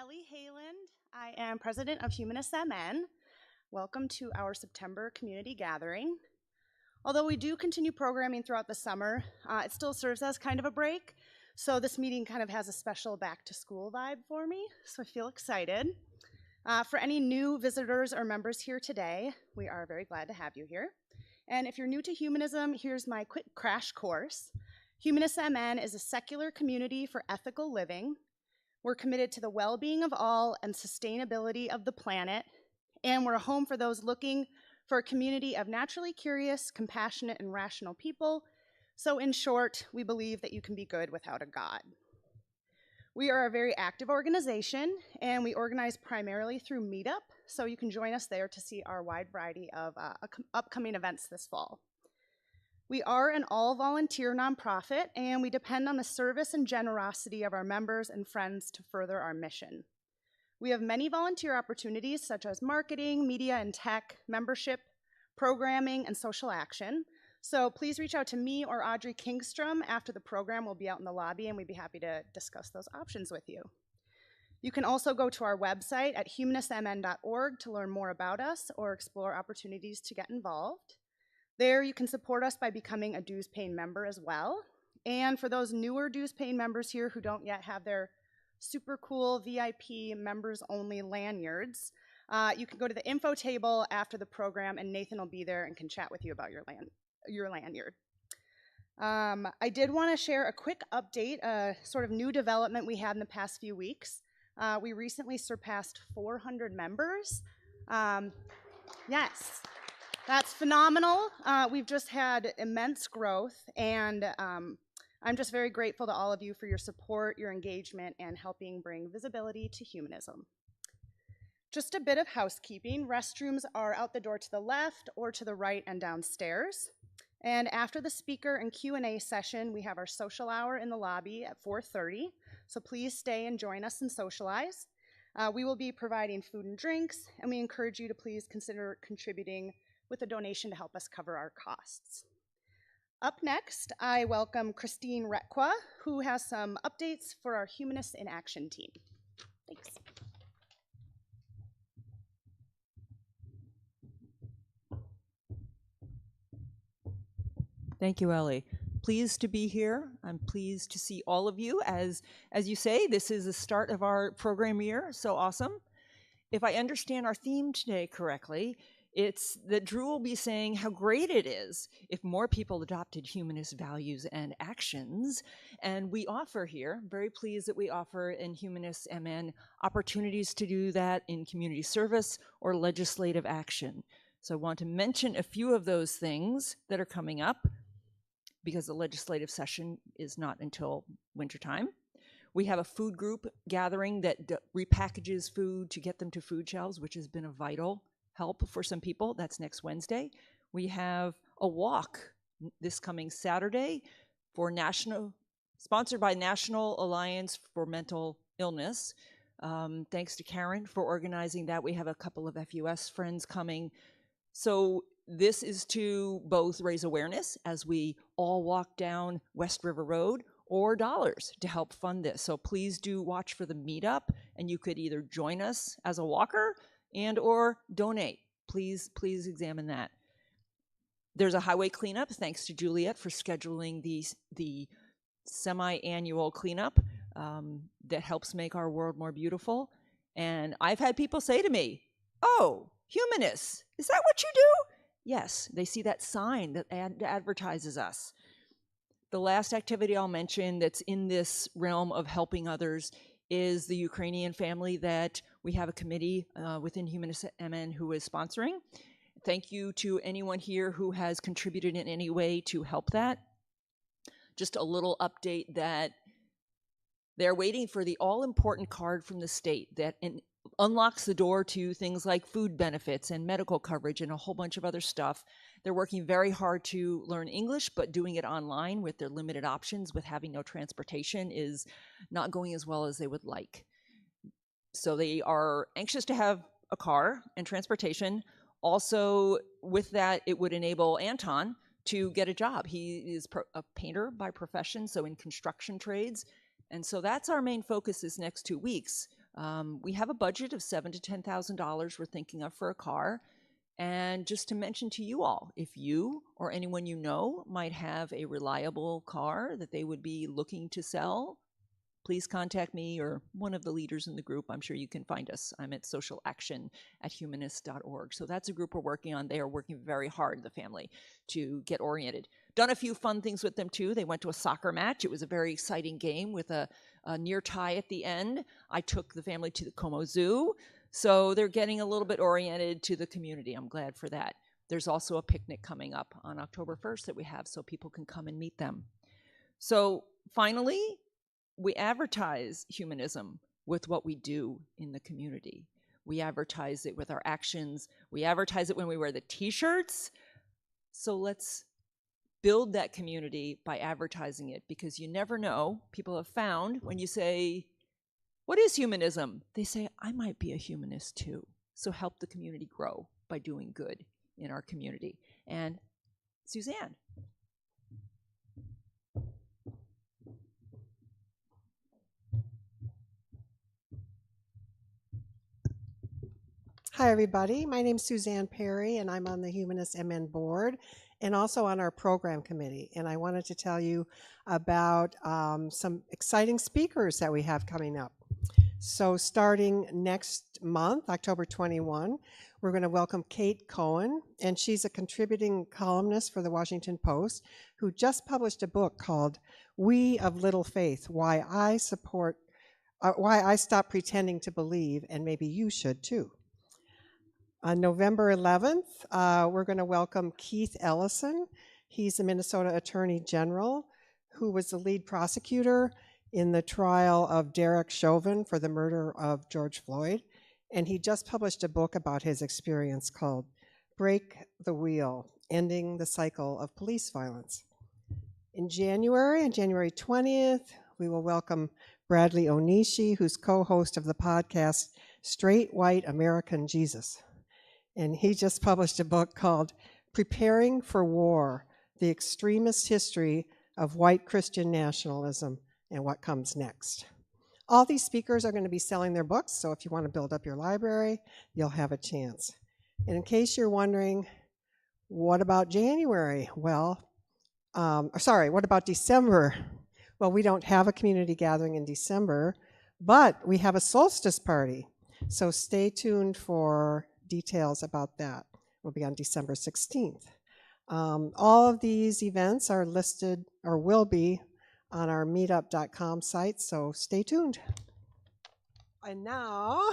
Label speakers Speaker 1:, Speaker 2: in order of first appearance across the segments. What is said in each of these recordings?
Speaker 1: Ellie Hayland. I am president of Humanist MN. Welcome to our September community gathering. Although we do continue programming throughout the summer, it still serves as kind of a break. So this meeting kind of has a special back to school vibe for me, so I feel excited. For any new visitors or members here today, we are very glad to have you here. And if you're new to humanism, here's my quick crash course. Humanist MN is a secular community for ethical living. We're committed to the well-being of all and sustainability of the planet, and we're a home for those looking for a community of naturally curious, compassionate, and rational people. So in short, we believe that you can be good without a God. We are a very active organization, and we organize primarily through Meetup, so you can join us there to see our wide variety of upcoming events this fall. We are an all-volunteer nonprofit, and we depend on the service and generosity of our members and friends to further our mission. We have many volunteer opportunities such as marketing, media and tech, membership, programming, and social action. So please reach out to me or Audrey Kingstrom after the program. We'll be out in the lobby, and we'd be happy to discuss those options with you. You can also go to our website at humanistmn.org to learn more about us or explore opportunities to get involved. There, you can support us by becoming a dues-paying member as well. And for those newer dues-paying members here who don't yet have their super cool VIP members-only lanyards, you can go to the info table after the program, and Nathan will be there and can chat with you about your lanyard. I did want to share a quick update, a sort of new development we had in the past few weeks. We recently surpassed 400 members. Yes. That's phenomenal. We've just had immense growth, and I'm just very grateful to all of you for your support, your engagement, and helping bring visibility to humanism. Just a bit of housekeeping. Restrooms are out the door to the left or to the right and downstairs. And after the speaker and Q&A session, we have our social hour in the lobby at 4:30. So please stay and join us and socialize. We will be providing food and drinks, and we encourage you to please consider contributing with a donation to help us cover our costs. Up next, I welcome Christine Retqua, who has some updates for our Humanists in Action team. Thanks.
Speaker 2: Thank you, Ellie. Pleased to be here. I'm pleased to see all of you. As you say, this is the start of our program year, so awesome. If I understand our theme today correctly, it's that Drew will be saying how great it is if more people adopted humanist values and actions. And we offer here, very pleased that we offer in Humanist MN opportunities to do that in community service or legislative action. So I want to mention a few of those things that are coming up because the legislative session is not until wintertime. We have a food group gathering that repackages food to get them to food shelves, which has been a vital help for some people. That's next Wednesday. We have a walk this coming Saturday sponsored by National Alliance for Mental Illness. Thanks to Karen for organizing that. We have a couple of FUS friends coming. So this is to both raise awareness as we all walk down West River Road, or dollars to help fund this. So please do watch for the meetup, and you could either join us as a walker and or donate. Please examine that. There's a highway cleanup, thanks to Juliet for scheduling the semi-annual cleanup that helps make our world more beautiful. And I've had people say to me, "Oh, humanists, is that what you do?" Yes, they see that sign that advertises us. The last activity I'll mention that's in this realm of helping others is the Ukrainian family that we have a committee within Humanist MN who is sponsoring. Thank you to anyone here who has contributed in any way to help that. Just a little update that they're waiting for the all-important card from the state that unlocks the door to things like food benefits and medical coverage and a whole bunch of other stuff. They're working very hard to learn English, but doing it online with their limited options with having no transportation is not going as well as they would like. So they are anxious to have a car and transportation. Also, with that, it would enable Anton to get a job. He is a painter by profession, so in construction trades. And so that's our main focus this next 2 weeks. We have a budget of $7,000 to $10,000 we're thinking of for a car. And just to mention to you all, if you or anyone you know might have a reliable car that they would be looking to sell, please contact me or one of the leaders in the group. I'm sure you can find us. I'm at socialaction@humanist.org. So that's a group we're working on. They are working very hard, the family, to get oriented. Done a few fun things with them too. They went to a soccer match. It was a very exciting game with a near tie at the end. I took the family to the Como Zoo. So they're getting a little bit oriented to the community. I'm glad for that. There's also a picnic coming up on October 1st that we have so people can come and meet them. So finally, we advertise humanism with what we do in the community. We advertise it with our actions. We advertise it when we wear the t-shirts. So let's build that community by advertising it, because you never know. People have found when you say, what is humanism? They say, I might be a humanist too. So help the community grow by doing good in our community. And Suzanne.
Speaker 3: Hi, everybody. My name is Suzanne Perry, and I'm on the Humanist MN board and also on our program committee. And I wanted to tell you about some exciting speakers that we have coming up. So starting next month, October 21, we're going to welcome Kate Cohen, and she's a contributing columnist for the Washington Post who just published a book called We of Little Faith, Why I Stopped Pretending to Believe, and maybe you should too. On November 11th, we're going to welcome Keith Ellison. He's the Minnesota Attorney General who was the lead prosecutor in the trial of Derek Chauvin for the murder of George Floyd. And he just published a book about his experience called Break the Wheel, Ending the Cycle of Police Violence. In January, on January 20th, we will welcome Bradley Onishi, who's co-host of the podcast Straight White American Jesus. And he just published a book called Preparing for War, The Extremist History of White Christian Nationalism and What Comes Next. All these speakers are going to be selling their books, so if you want to build up your library, you'll have a chance. And in case you're wondering, what about January? Well, what about December? Well, we don't have a community gathering in December, but we have a solstice party. So stay tuned for details about that. Will be on December 16th. All of these events are listed or will be on our meetup.com site, so stay tuned. And now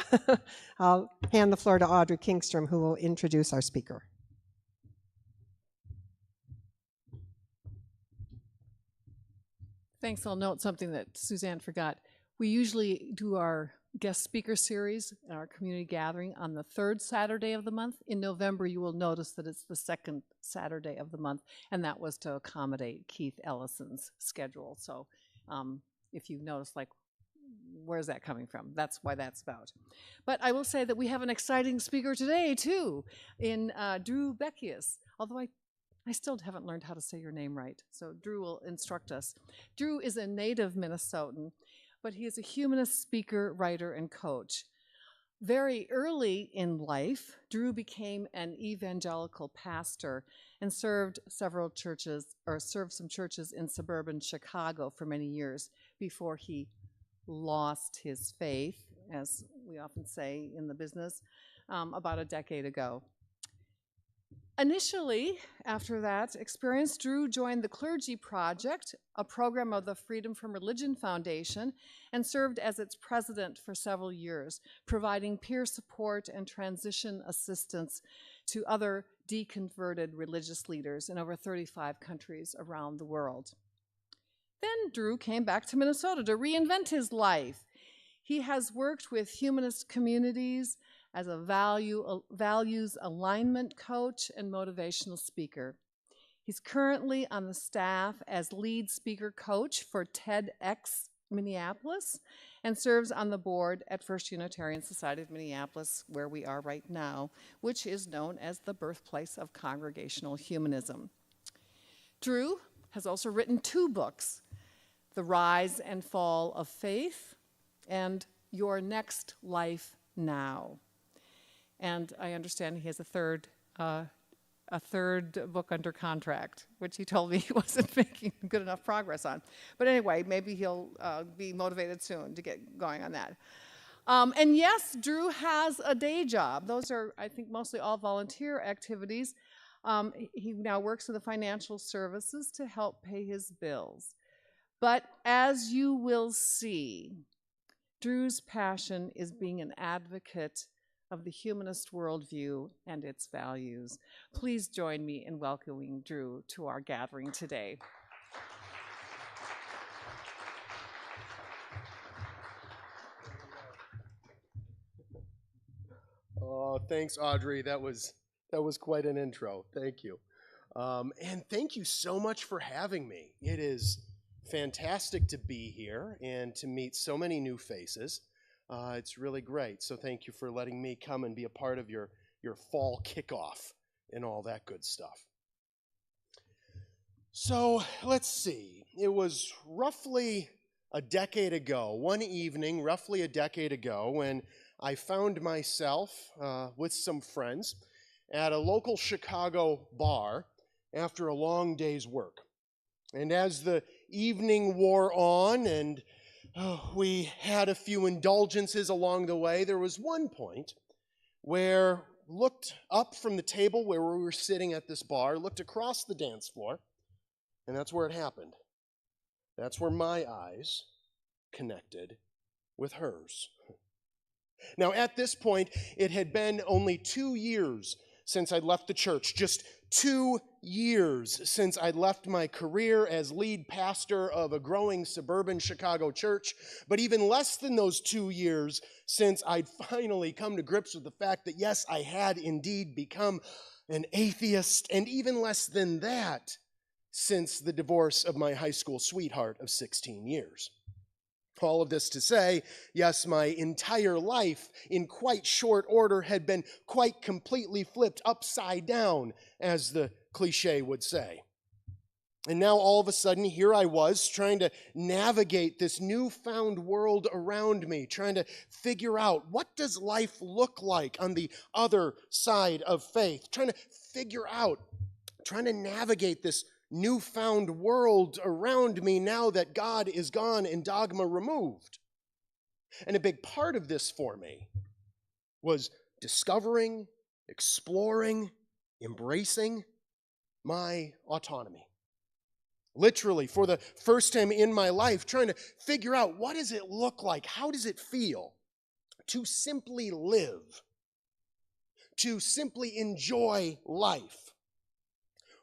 Speaker 3: I'll hand the floor to Audrey Kingstrom, who will introduce our speaker.
Speaker 4: Thanks. I'll note something that Suzanne forgot. We usually do our guest speaker series and our community gathering on the third Saturday of the month. In November, you will notice that it's the second Saturday of the month, and that was to accommodate Keith Ellison's schedule. So if you notice, like, where's that coming from? That's why that's about. But I will say that we have an exciting speaker today, too, in Drew Bekius, although I still haven't learned how to say your name right, so Drew will instruct us. Drew is a native Minnesotan, but he is a humanist speaker, writer, and coach. Very early in life, Drew became an evangelical pastor and served some churches in suburban Chicago for many years before he lost his faith, as we often say in the business, about a decade ago. Initially, after that experience, Drew joined the Clergy Project, a program of the Freedom from Religion Foundation, and served as its president for several years, providing peer support and transition assistance to other deconverted religious leaders in over 35 countries around the world. Then Drew came back to Minnesota to reinvent his life. He has worked with humanist communities as a values alignment coach and motivational speaker. He's currently on the staff as lead speaker coach for TEDxMinneapolis and serves on the board at First Unitarian Society of Minneapolis, where we are right now, which is known as the birthplace of Congregational Humanism. Drew has also written 2 books, The Rise and Fall of Faith and Your Next Life Now. And I understand he has a third book under contract, which he told me he wasn't making good enough progress on. But anyway, maybe he'll be motivated soon to get going on that. And yes, Drew has a day job. Those are, I think, mostly all volunteer activities. He now works in the financial services to help pay his bills. But as you will see, Drew's passion is being an advocate of the humanist worldview and its values. Please join me in welcoming Drew to our gathering today.
Speaker 5: Oh, thanks, Audrey. That was quite an intro. Thank you. And thank you so much for having me. It is fantastic to be here and to meet so many new faces. It's really great. So thank you for letting me come and be a part of your fall kickoff and all that good stuff. So let's see. It was roughly a decade ago, one evening, roughly a decade ago, when I found myself with some friends at a local Chicago bar after a long day's work. And as the evening wore on and we had a few indulgences along the way, there was one point where looked up from the table where we were sitting at this bar, looked across the dance floor, and that's where it happened. That's where my eyes connected with hers. Now, at this point, it had been only 2 years since I'd left the church, just 2 years since I'd left my career as lead pastor of a growing suburban Chicago church, but even less than those 2 years since I'd finally come to grips with the fact that, yes, I had indeed become an atheist, and even less than that since the divorce of my high school sweetheart of 16 years. All of this to say, yes, my entire life in quite short order had been quite completely flipped upside down, as the cliche would say. And now all of a sudden, here I was trying to navigate this newfound world around me, trying to figure out what does life look like on the other side of faith, trying to navigate this newfound world around me now that God is gone and dogma removed. And a big part of this for me was discovering, exploring, embracing my autonomy. Literally, for the first time in my life, trying to figure out what does it look like, how does it feel to simply live, to simply enjoy life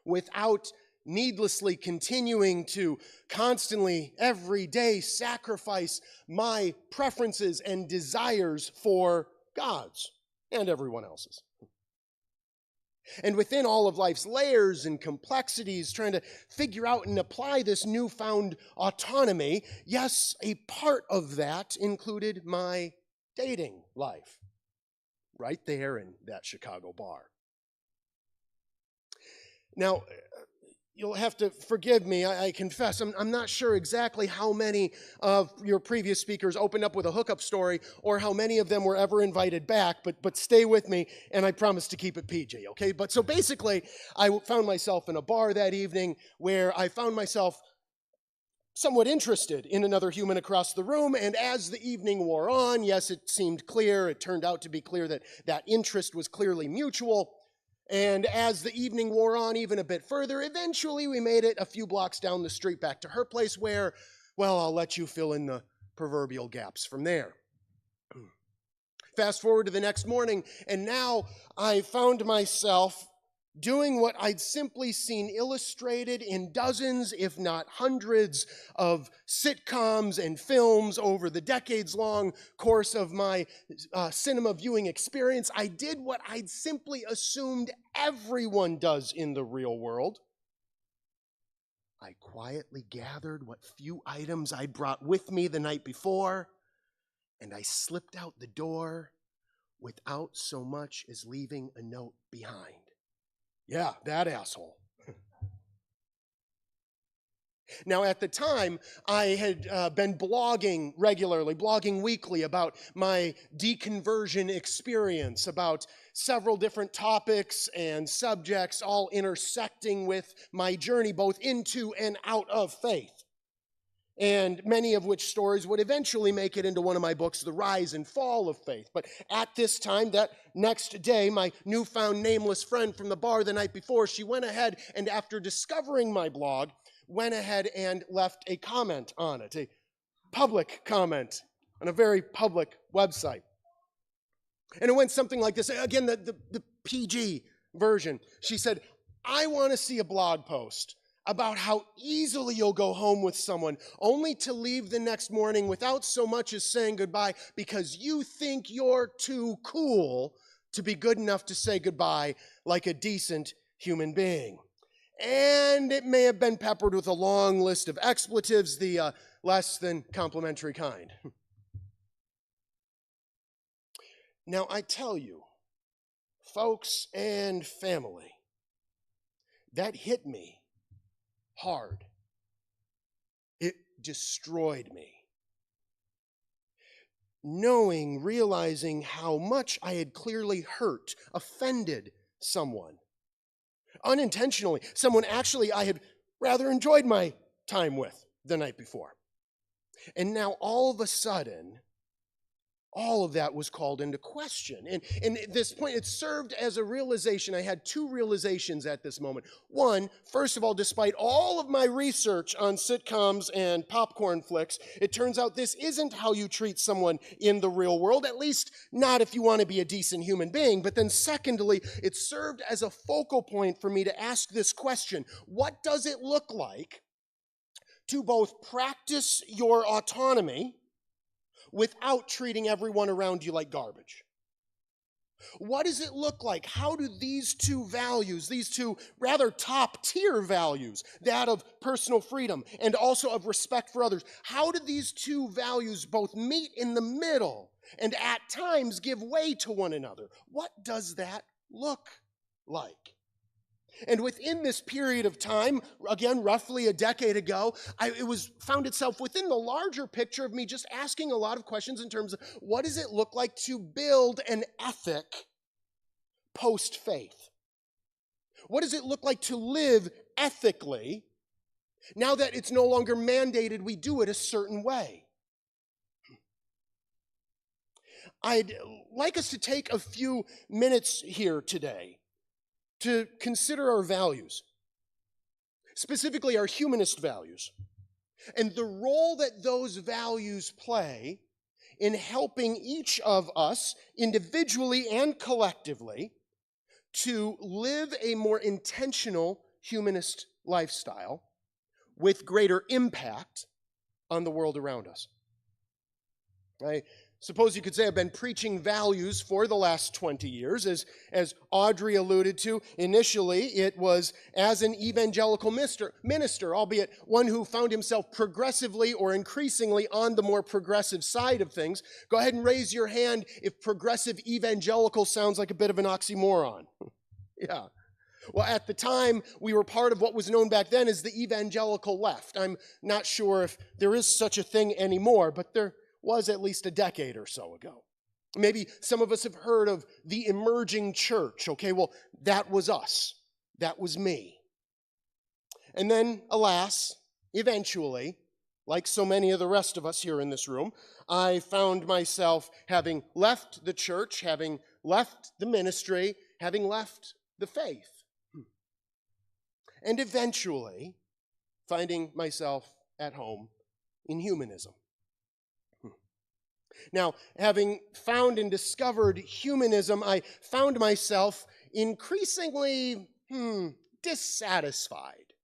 Speaker 5: without needlessly continuing to constantly, every day, sacrifice my preferences and desires for God's and everyone else's. And within all of life's layers and complexities, trying to figure out and apply this newfound autonomy, yes, a part of that included my dating life, right there in that Chicago bar. Now, you'll have to forgive me, I confess, I'm not sure exactly how many of your previous speakers opened up with a hookup story or how many of them were ever invited back, but stay with me, and I promise to keep it PG, okay? But so basically, I found myself in a bar that evening where I found myself somewhat interested in another human across the room, and as the evening wore on, yes, it seemed clear, it turned out to be clear that that interest was clearly mutual. And as the evening wore on even a bit further, eventually we made it a few blocks down the street back to her place where, well, I'll let you fill in the proverbial gaps from there. Fast forward to the next morning, and now I found myself doing what I'd simply seen illustrated in dozens, if not hundreds, of sitcoms and films over the decades-long course of my cinema viewing experience. I did what I'd simply assumed everyone does in the real world. I quietly gathered what few items I'd brought with me the night before, and I slipped out the door without so much as leaving a note behind. Yeah, that asshole. Now, at the time, I had been blogging regularly, blogging weekly about my deconversion experience, about several different topics and subjects, all intersecting with my journey both into and out of faith. And many of which stories would eventually make it into one of my books, The Rise and Fall of Faith. But at this time, that next day, my newfound nameless friend from the bar the night before, she went ahead and after discovering my blog, went ahead and left a comment on it, a public comment on a very public website. And it went something like this. Again, the PG version. She said, "I want to see a blog post about how easily you'll go home with someone only to leave the next morning without so much as saying goodbye because you think you're too cool to be good enough to say goodbye like a decent human being." And it may have been peppered with a long list of expletives, the less than complimentary kind. Now, I tell you, folks and family, that hit me hard. It destroyed me. Realizing how much I had clearly hurt, offended someone. Unintentionally, someone actually I had rather enjoyed my time with the night before. And now all of a sudden, all of that was called into question. And at this point, it served as a realization. I had two realizations at this moment. One, first of all, despite all of my research on sitcoms and popcorn flicks, it turns out this isn't how you treat someone in the real world, at least not if you want to be a decent human being. But then secondly, it served as a focal point for me to ask this question: what does it look like to both practice your autonomy without treating everyone around you like garbage? What does it look like? How do these two values, these two rather top-tier values, that of personal freedom and also of respect for others, how do these two values both meet in the middle and at times give way to one another? What does that look like? And within this period of time, again, roughly a decade ago, it found itself within the larger picture of me just asking a lot of questions in terms of what does it look like to build an ethic post-faith? What does it look like to live ethically now that it's no longer mandated we do it a certain way? I'd like us to take a few minutes here today to consider our values, specifically our humanist values, and the role that those values play in helping each of us, individually and collectively, to live a more intentional humanist lifestyle with greater impact on the world around us. I suppose you could say I've been preaching values for the last 20 years. As Audrey alluded to, initially it was as an evangelical minister, albeit one who found himself progressively or increasingly on the more progressive side of things. Go ahead and raise your hand if progressive evangelical sounds like a bit of an oxymoron. Yeah. Well, at the time, we were part of what was known back then as the evangelical left. I'm not sure if there is such a thing anymore, but there was at least a decade or so ago. Maybe some of us have heard of the emerging church. Okay, well, that was us. That was me. And then, alas, eventually, like so many of the rest of us here in this room, I found myself having left the church, having left the ministry, having left the faith. And eventually, finding myself at home in humanism. Now, having found and discovered humanism, I found myself increasingly dissatisfied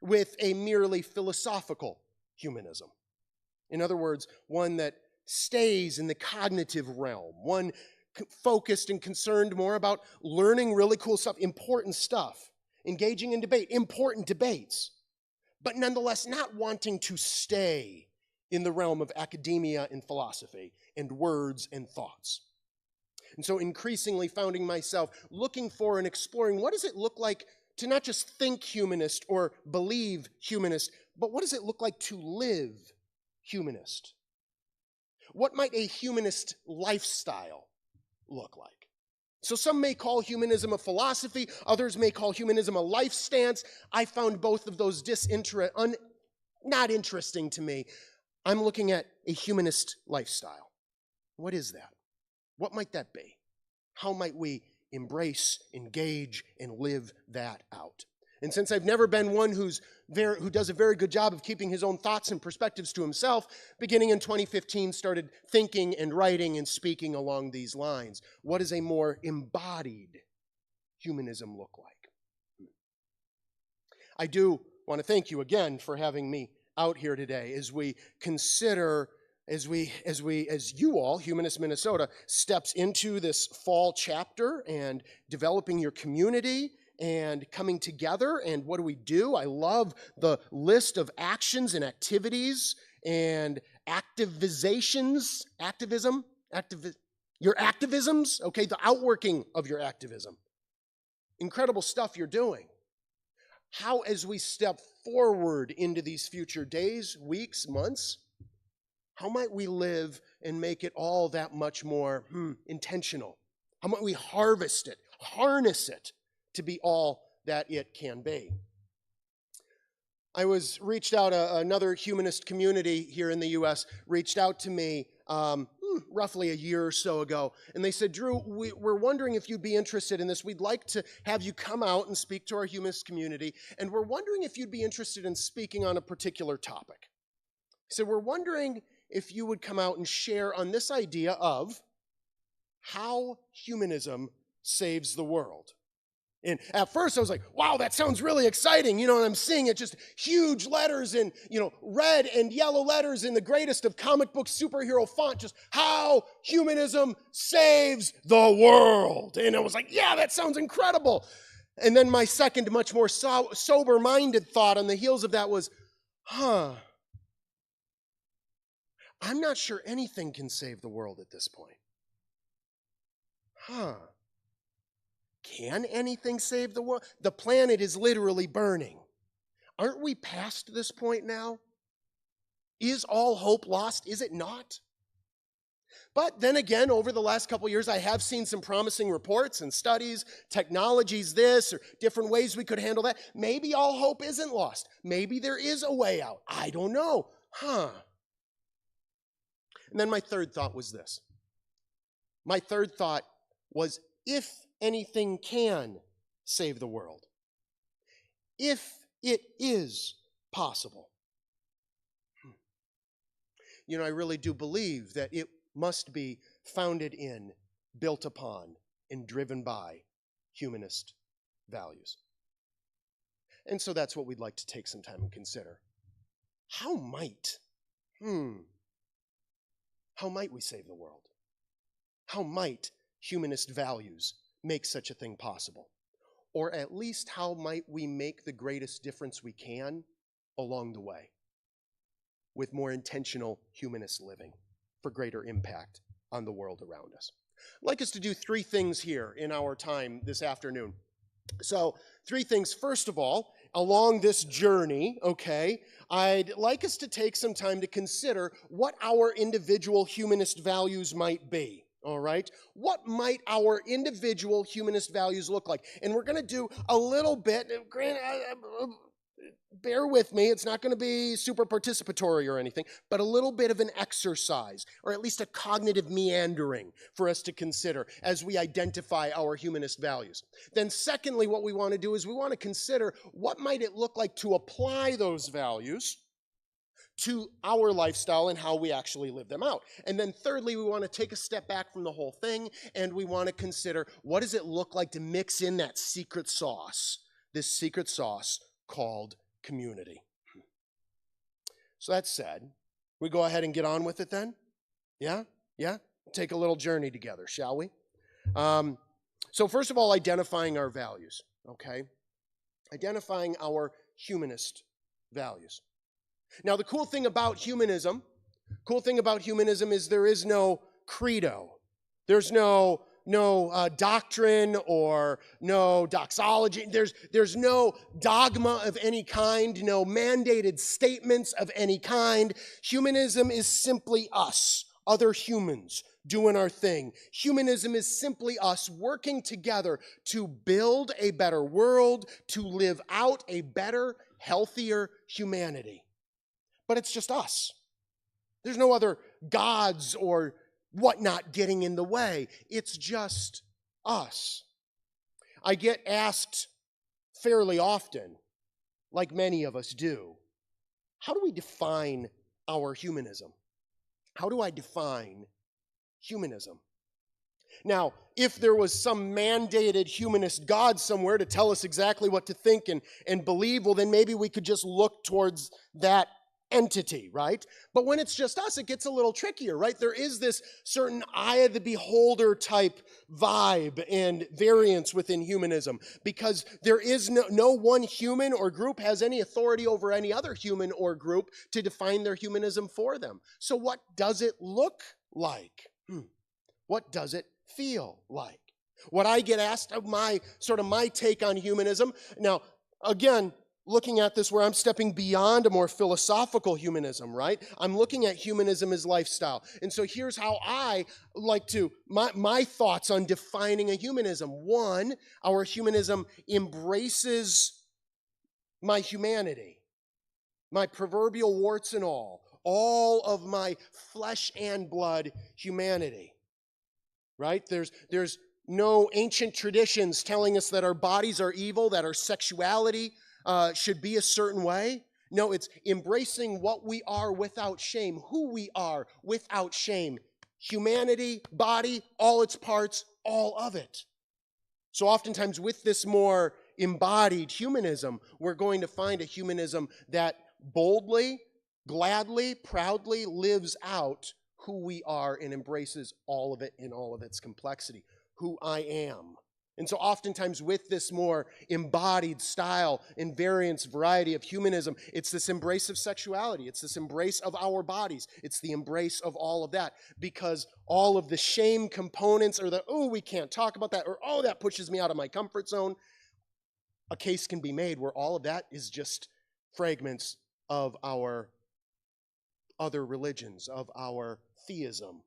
Speaker 5: with a merely philosophical humanism. In other words, one that stays in the cognitive realm, one focused and concerned more about learning really cool stuff, important stuff, engaging in debate, important debates, but nonetheless not wanting to stay in the realm of academia and philosophy and words and thoughts. And so increasingly finding myself looking for and exploring what does it look like to not just think humanist or believe humanist, but what does it look like to live humanist? What might a humanist lifestyle look like? So some may call humanism a philosophy, others may call humanism a life stance. I found both of those not interesting to me. I'm looking at a humanist lifestyle. What is that? What might that be? How might we embrace, engage, and live that out? And since I've never been one who does a very good job of keeping his own thoughts and perspectives to himself, beginning in 2015, started thinking and writing and speaking along these lines. What does a more embodied humanism look like? I do want to thank you again for having me out here today as we consider, as you all, Humanist Minnesota, steps into this fall chapter and developing your community and coming together. And what do? I love the list of actions and activities and your activisms, okay, the outworking of your activism. Incredible stuff you're doing. How, as we step forward into these future days, weeks, months, how might we live and make it all that much more intentional? How might we harness it to be all that it can be? I was reached out, another humanist community here in the U.S. reached out to me roughly a year or so ago, and they said, Drew, we're wondering if you'd be interested in this. We'd like to have you come out and speak to our humanist community, and we're wondering if you'd be interested in speaking on a particular topic. He said, we're wondering if you would come out and share on this idea of how humanism saves the world. And at first I was like, wow, that sounds really exciting. You know, and I'm seeing it just huge letters in, red and yellow letters in the greatest of comic book superhero font, just how humanism saves the world. And I was like, yeah, that sounds incredible. And then my second, much more sober-minded thought on the heels of that was, I'm not sure anything can save the world at this point. Can anything save the world? The planet is literally burning. Aren't we past this point now? Is all hope lost? Is it not? But then again, over the last couple years, I have seen some promising reports and studies, technologies this, or different ways we could handle that. Maybe all hope isn't lost. Maybe there is a way out. I don't know. And then my third thought was this. My third thought was, if anything can save the world, if it is possible, I really do believe that it must be founded in, built upon, and driven by humanist values. And so that's what we'd like to take some time and consider. How might we save the world? How might humanist values make such a thing possible? Or at least how might we make the greatest difference we can along the way with more intentional humanist living for greater impact on the world around us? I'd like us to do three things here in our time this afternoon. So, three things. First of all, along this journey, I'd like us to take some time to consider what our individual humanist values might be. All right? What might our individual humanist values look like? And we're going to do a little bit, bear with me, it's not going to be super participatory or anything, but a little bit of an exercise, or at least a cognitive meandering for us to consider as we identify our humanist values. Then secondly, what we want to do is we want to consider what might it look like to apply those values to our lifestyle and how we actually live them out. And then thirdly, we want to take a step back from the whole thing, and we want to consider, what does it look like to mix in that secret sauce, this secret sauce called community. So that said, we go ahead and get on with it then? Yeah? Take a little journey together, shall we? So first of all, identifying our values, Identifying our humanist values. Now, the cool thing about humanism is there is no credo. There's no doctrine or no doxology. There's no dogma of any kind, no mandated statements of any kind. Humanism is simply us, other humans, doing our thing. Humanism is simply us working together to build a better world, to live out a better, healthier humanity. But it's just us. There's no other gods or whatnot getting in the way. It's just us. I get asked fairly often, like many of us do, how do we define our humanism? How do I define humanism? Now, if there was some mandated humanist God somewhere to tell us exactly what to think and believe, well, then maybe we could just look towards that entity, right? But when it's just us, it gets a little trickier, right? There is this certain eye of the beholder type vibe and variance within humanism, because there is no one human or group has any authority over any other human or group to define their humanism for them. So what does it look like? What does it feel like? What I get asked of my take on humanism. Now, again, looking at this where I'm stepping beyond a more philosophical humanism, right? I'm looking at humanism as lifestyle. And so here's how I like to, my thoughts on defining a humanism. One, our humanism embraces my humanity, my proverbial warts and all of my flesh and blood humanity, right? There's no ancient traditions telling us that our bodies are evil, that our sexuality should be a certain way. No, it's embracing what we are without shame, who we are without shame. Humanity, body, all its parts, all of it. So oftentimes with this more embodied humanism, we're going to find a humanism that boldly, gladly, proudly lives out who we are and embraces all of it in all of its complexity, who I am. And so oftentimes with this more embodied style and variance, variety of humanism, it's this embrace of sexuality. It's this embrace of our bodies. It's the embrace of all of that, because all of the shame components or the, oh, we can't talk about that, or oh, that pushes me out of my comfort zone. A case can be made where all of that is just fragments of our other religions, of our theism,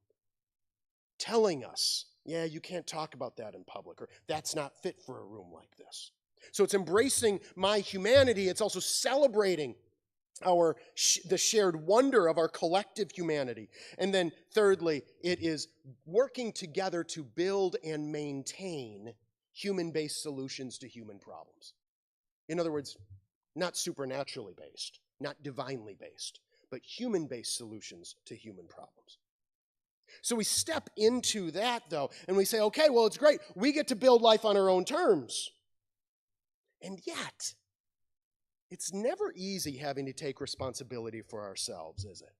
Speaker 5: telling us, yeah, you can't talk about that in public, or that's not fit for a room like this. So it's embracing my humanity. It's also celebrating the shared wonder of our collective humanity. And then thirdly, it is working together to build and maintain human-based solutions to human problems. In other words, not supernaturally based, not divinely based, but human-based solutions to human problems. So we step into that, though, and we say, okay, well, it's great. We get to build life on our own terms. And yet, it's never easy having to take responsibility for ourselves, is it?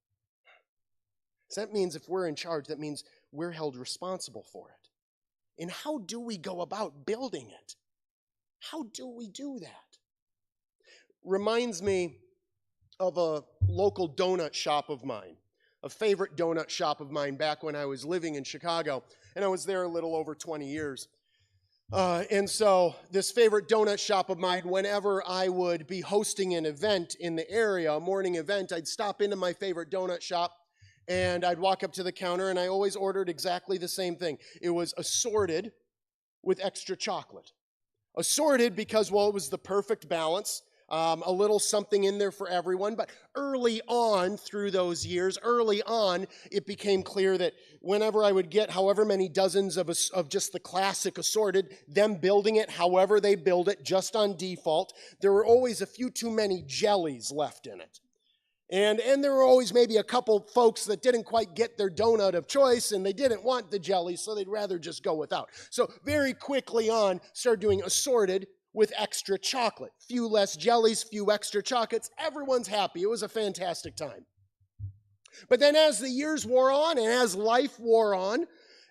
Speaker 5: So that means if we're in charge, that means we're held responsible for it. And how do we go about building it? How do we do that? Reminds me of a local donut shop of mine. A favorite donut shop of mine back when I was living in Chicago, and I was there a little over 20 years. And so this favorite donut shop of mine, whenever I would be hosting an event in the area, a morning event, I'd stop into my favorite donut shop, and I'd walk up to the counter, and I always ordered exactly the same thing. It was assorted with extra chocolate. Assorted because, well, it was the perfect balance. A little something in there for everyone. But early on through those years, it became clear that whenever I would get however many dozens of just the classic assorted, them building it however they build it, just on default, there were always a few too many jellies left in it. And there were always maybe a couple folks that didn't quite get their donut of choice, and they didn't want the jelly, so they'd rather just go without. So very quickly on, started doing assorted with extra chocolate. Few less jellies, few extra chocolates. Everyone's happy. It was a fantastic time. But then as the years wore on and as life wore on,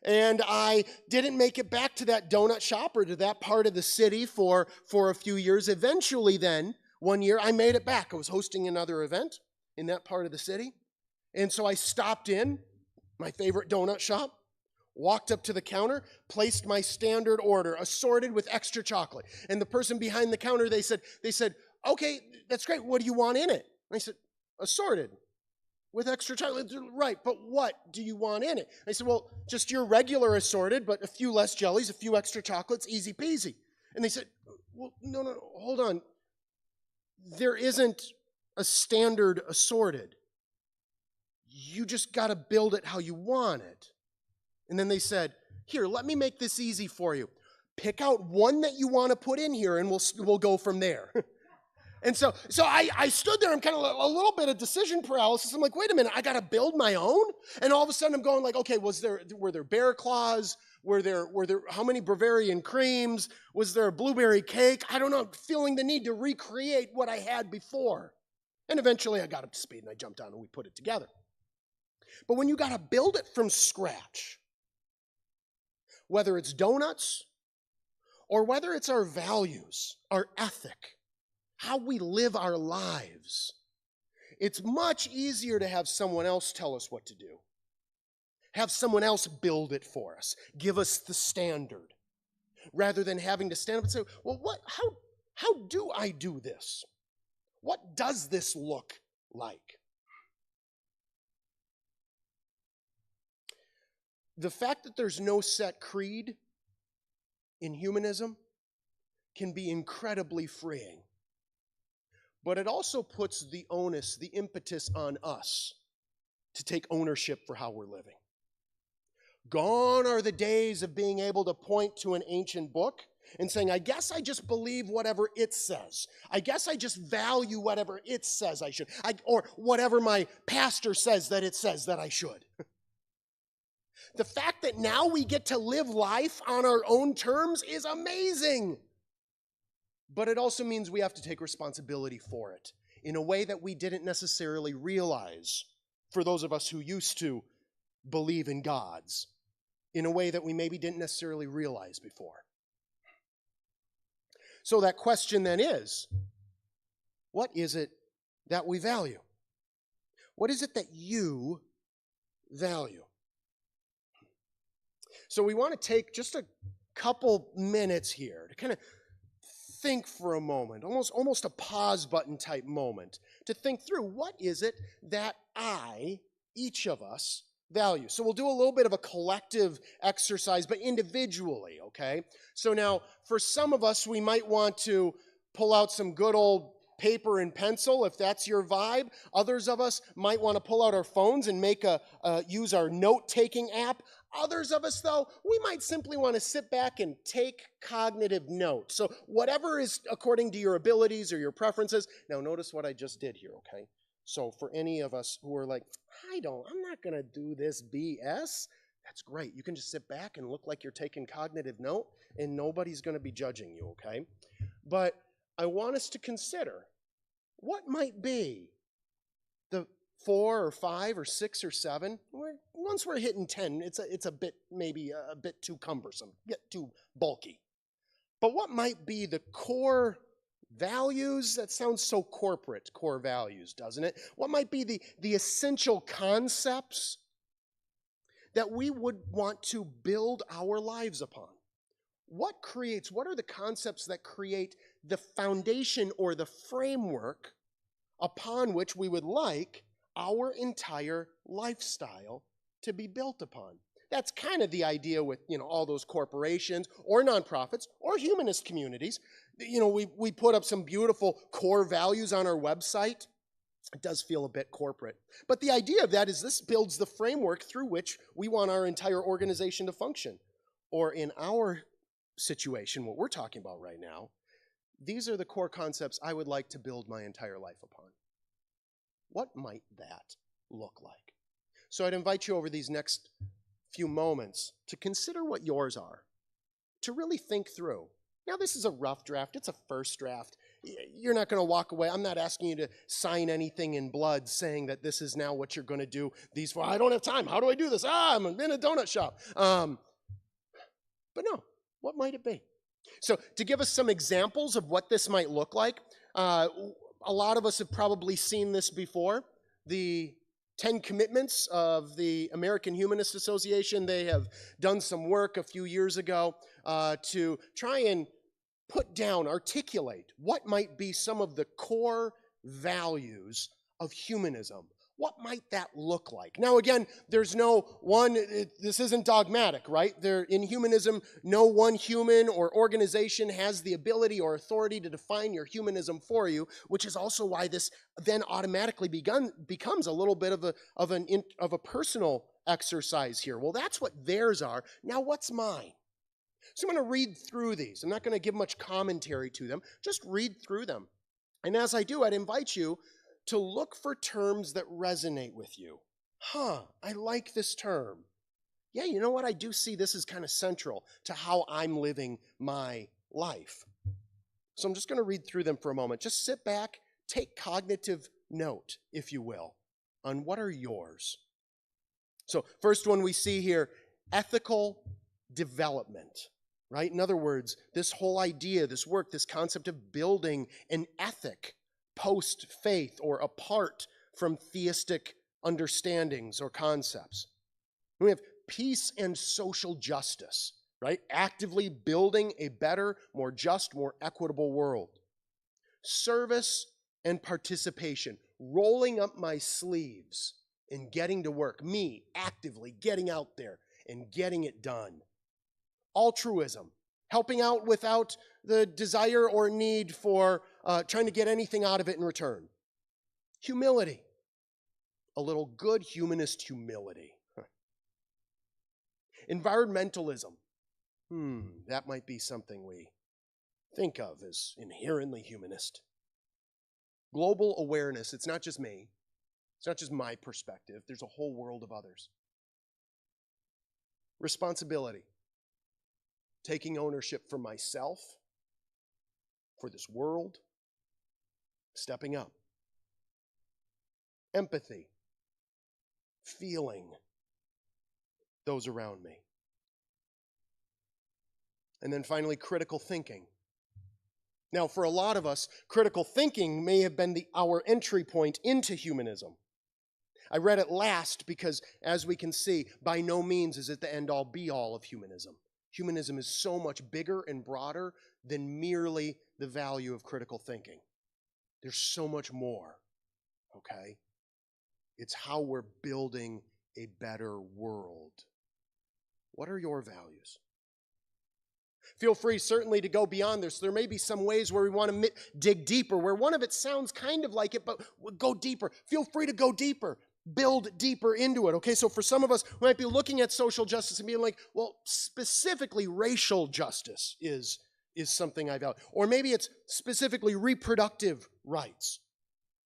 Speaker 5: and I didn't make it back to that donut shop or to that part of the city for a few years, eventually then, one year, I made it back. I was hosting another event in that part of the city. And so I stopped in my favorite donut shop, walked up to the counter, placed my standard order, assorted with extra chocolate. And the person behind the counter, they said, okay, that's great. What do you want in it? And I said, assorted with extra chocolate. Right, but what do you want in it? I said, well, just your regular assorted, but a few less jellies, a few extra chocolates, easy peasy. And they said, well, no, hold on. There isn't a standard assorted. You just got to build it how you want it. And then they said, here, let me make this easy for you. Pick out one that you want to put in here, and we'll go from there. And so I stood there. I'm kind of a little bit of decision paralysis. I'm like, wait a minute, I got to build my own? And all of a sudden I'm going like, okay, were there bear claws? Were there how many Bavarian creams? Was there a blueberry cake? I don't know. I'm feeling the need to recreate what I had before. And eventually I got up to speed and I jumped on and we put it together. But when you got to build it from scratch, whether it's donuts or whether it's our values, our ethic, how we live our lives, it's much easier to have someone else tell us what to do. Have someone else build it for us. Give us the standard. Rather than having to stand up and say, well, how do I do this? What does this look like? The fact that there's no set creed in humanism can be incredibly freeing. But it also puts the onus, the impetus on us to take ownership for how we're living. Gone are the days of being able to point to an ancient book and saying, I guess I just believe whatever it says. I guess I just value whatever it says I should. Or whatever my pastor says that it says that I should. The fact that now we get to live life on our own terms is amazing. But it also means we have to take responsibility for it in a way that we didn't necessarily realize for those of us who used to believe in gods, in a way that we maybe didn't necessarily realize before. So that question then is, what is it that we value? What is it that you value? So we want to take just a couple minutes here to kind of think for a moment, almost a pause button type moment, to think through what is it that each of us, value. So we'll do a little bit of a collective exercise, but individually, okay? So now, for some of us, we might want to pull out some good old paper and pencil, if that's your vibe. Others of us might want to pull out our phones and use our note-taking app. Others of us, though, we might simply want to sit back and take cognitive note. So whatever is according to your abilities or your preferences. Now notice what I just did here, okay? So for any of us who are like, I'm not going to do this BS, that's great. You can just sit back and look like you're taking cognitive note, and nobody's going to be judging you, okay? But I want us to consider what might be the 4 or 5 or 6 or 7. Once we're hitting 10, it's a bit, maybe a bit too cumbersome, too bulky. But what might be the core values? That sounds so corporate, core values, doesn't it? What might be the essential concepts that we would want to build our lives upon? What are the concepts that create the foundation or the framework upon which we would like our entire lifestyle to be built upon? That's kind of the idea with, all those corporations or nonprofits or humanist communities. We put up some beautiful core values on our website. It does feel a bit corporate. But the idea of that is this builds the framework through which we want our entire organization to function. Or in our situation, what we're talking about right now, these are the core concepts I would like to build my entire life upon. What might that look like? So I'd invite you over these next few moments to consider what yours are, to really think through. Now, this is a rough draft. It's a first draft. You're not going to walk away. I'm not asking you to sign anything in blood saying that this is now what you're going to do. I don't have time. How do I do this? I'm in a donut shop. But no, what might it be? So to give us some examples of what this might look like, a lot of us have probably seen this before, the 10 Commitments of the American Humanist Association. They have done some work a few years ago to try and put down, articulate what might be some of the core values of humanism. What might that look like? Now, again, there's no one, this isn't dogmatic, right? In humanism, no one human or organization has the ability or authority to define your humanism for you, which is also why this then automatically becomes a little bit of a personal exercise here. Well, that's what theirs are. Now, what's mine? So I'm going to read through these. I'm not going to give much commentary to them. Just read through them. And as I do, I'd invite you to look for terms that resonate with you. I like this term. Yeah, you know what? I do see this as kind of central to how I'm living my life. So I'm just going to read through them for a moment. Just sit back, take cognitive note, if you will, on what are yours. So first one we see here, ethical development, right? In other words, this whole idea, this work, this concept of building an ethic post-faith or apart from theistic understandings or concepts. We have peace and social justice, right? Actively building a better, more just, more equitable world. Service and participation, rolling up my sleeves and getting to work. Me, actively getting out there and getting it done. Altruism, helping out without the desire or need for trying to get anything out of it in return. Humility, a little good humanist humility. Environmentalism, that might be something we think of as inherently humanist. Global awareness, it's not just me. It's not just my perspective. There's a whole world of others. Responsibility, taking ownership for myself, for this world, stepping up. Empathy, feeling those around me. And then finally, critical thinking. Now, for a lot of us, critical thinking may have been our entry point into humanism. I read it last because, as we can see, by no means is it the end-all, be-all of humanism. Humanism is so much bigger and broader than merely the value of critical thinking. There's so much more, okay? It's how we're building a better world. What are your values? Feel free, certainly, to go beyond this. There may be some ways where we want to dig deeper, where one of it sounds kind of like it, but we'll go deeper. Feel free to go deeper. Build deeper into it, okay? So for some of us, we might be looking at social justice and being like, well, specifically racial justice is something I value. Or maybe it's specifically reproductive rights.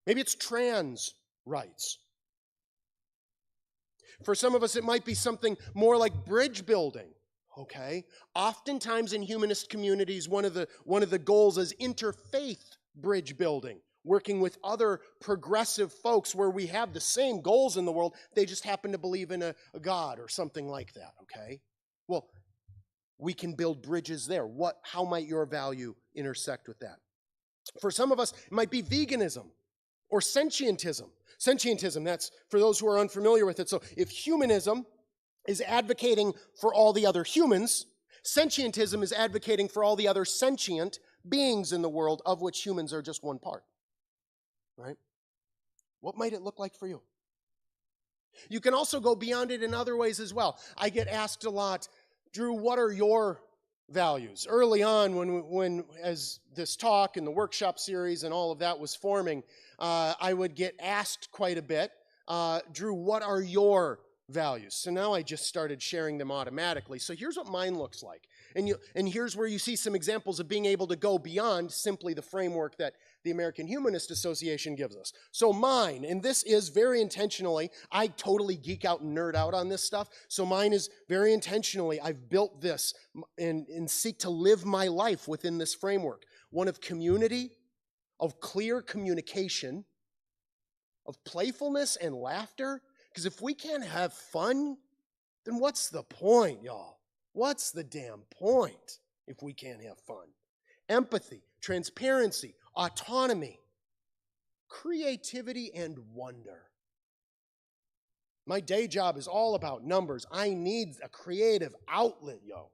Speaker 5: Maybe it's trans rights. For some of us, it might be something more like bridge building. Okay? Oftentimes in humanist communities, one of the goals is interfaith bridge building, working with other progressive folks where we have the same goals in the world, they just happen to believe in a God or something like that, okay? Well, we can build bridges there. How might your value intersect with that? For some of us, it might be veganism or sentientism. Sentientism, that's for those who are unfamiliar with it. So if humanism is advocating for all the other humans, sentientism is advocating for all the other sentient beings in the world, of which humans are just one part. Right? What might it look like for you? You can also go beyond it in other ways as well. I get asked a lot, Drew, what are your values? Early on, when as this talk and the workshop series and all of that was forming, I would get asked quite a bit, Drew, what are your values? So now I just started sharing them automatically. So here's what mine looks like. And here's where you see some examples of being able to go beyond simply the framework that the American Humanist Association gives us. So mine, and this is very intentionally, I totally geek out and nerd out on this stuff, so mine is very intentionally, I've built this and seek to live my life within this framework. One of community, of clear communication, of playfulness and laughter, because if we can't have fun, then what's the point, y'all? What's the damn point if we can't have fun? Empathy, transparency, autonomy, creativity, and wonder. My day job is all about numbers. I need a creative outlet, yo.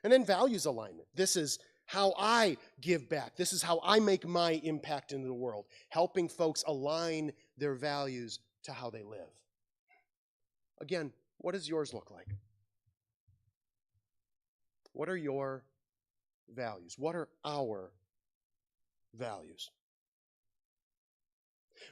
Speaker 5: And then values alignment. This is how I give back. This is how I make my impact into the world, helping folks align their values to how they live. Again, what does yours look like? What are your values? What are our values?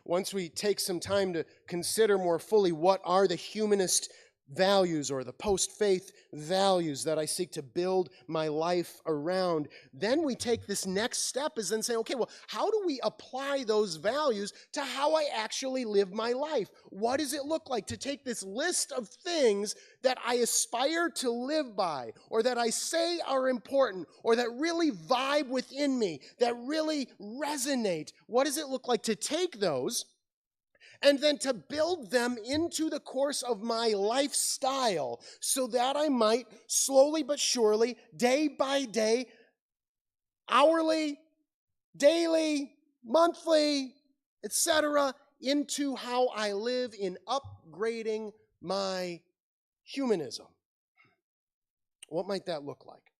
Speaker 5: Once we take some time to consider more fully what are the humanist values or the post-faith values that I seek to build my life around, then we take this next step is then say, okay, well, how do we apply those values to how I actually live my life? What does it look like to take this list of things that I aspire to live by, or that I say are important, or that really vibe within me, that really resonate? What does it look like to take those and then to build them into the course of my lifestyle so that I might slowly but surely, day by day, hourly, daily, monthly, etc., into how I live in upgrading my humanism? What might that look like?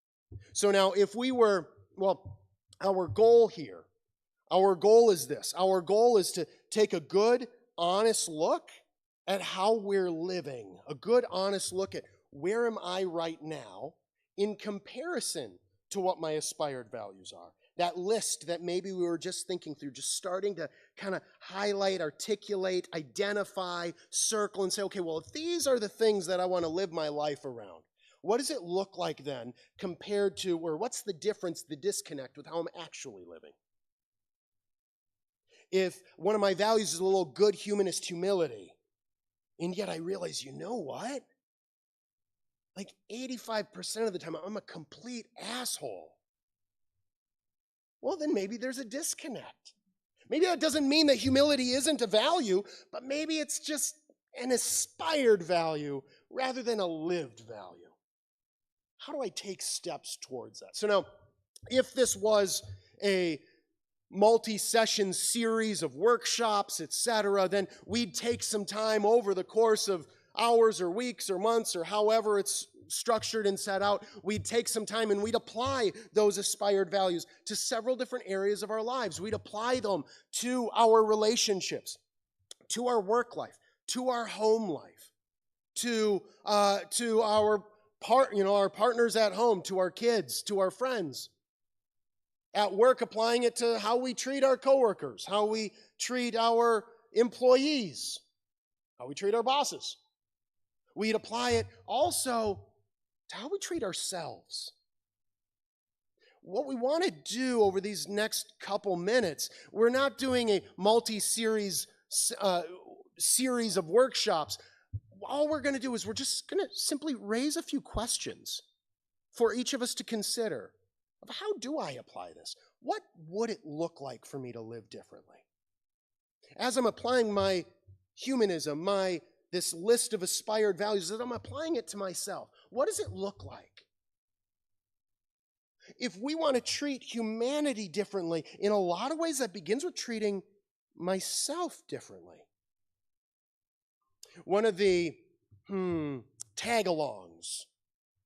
Speaker 5: So now, if we were, well, our goal here, our goal is this. Our goal is to take a good, honest look at how we're living, a good, honest look at where am I right now in comparison to what my aspired values are. That list that maybe we were just thinking through, just starting to kind of highlight, articulate, identify, circle, and say, okay, well, if these are the things that I want to live my life around, what does it look like then compared to, or what's the difference, the disconnect with how I'm actually living? If one of my values is a little good humanist humility, and yet I realize, you know what? Like 85% of the time, I'm a complete asshole. Well, then maybe there's a disconnect. Maybe that doesn't mean that humility isn't a value, but maybe it's just an aspired value rather than a lived value. How do I take steps towards that? So now, if this was a multi-session series of workshops, etc., then we'd take some time over the course of hours or weeks or months or however it's structured and set out. We'd take some time and we'd apply those aspired values to several different areas of our lives. We'd apply them to our relationships, to our work life, to our home life, to our partners at home, to our kids, to our friends. At work, applying it to how we treat our coworkers, how we treat our employees, how we treat our bosses. We'd apply it also to how we treat ourselves. What we want to do over these next couple minutes, we're not doing a multi-series series of workshops. All we're going to do is we're just going to simply raise a few questions for each of us to consider. Of how do I apply this? What would it look like for me to live differently? As I'm applying my humanism, this list of aspired values, as I'm applying it to myself, what does it look like? If we want to treat humanity differently, in a lot of ways that begins with treating myself differently. One of the tag-alongs,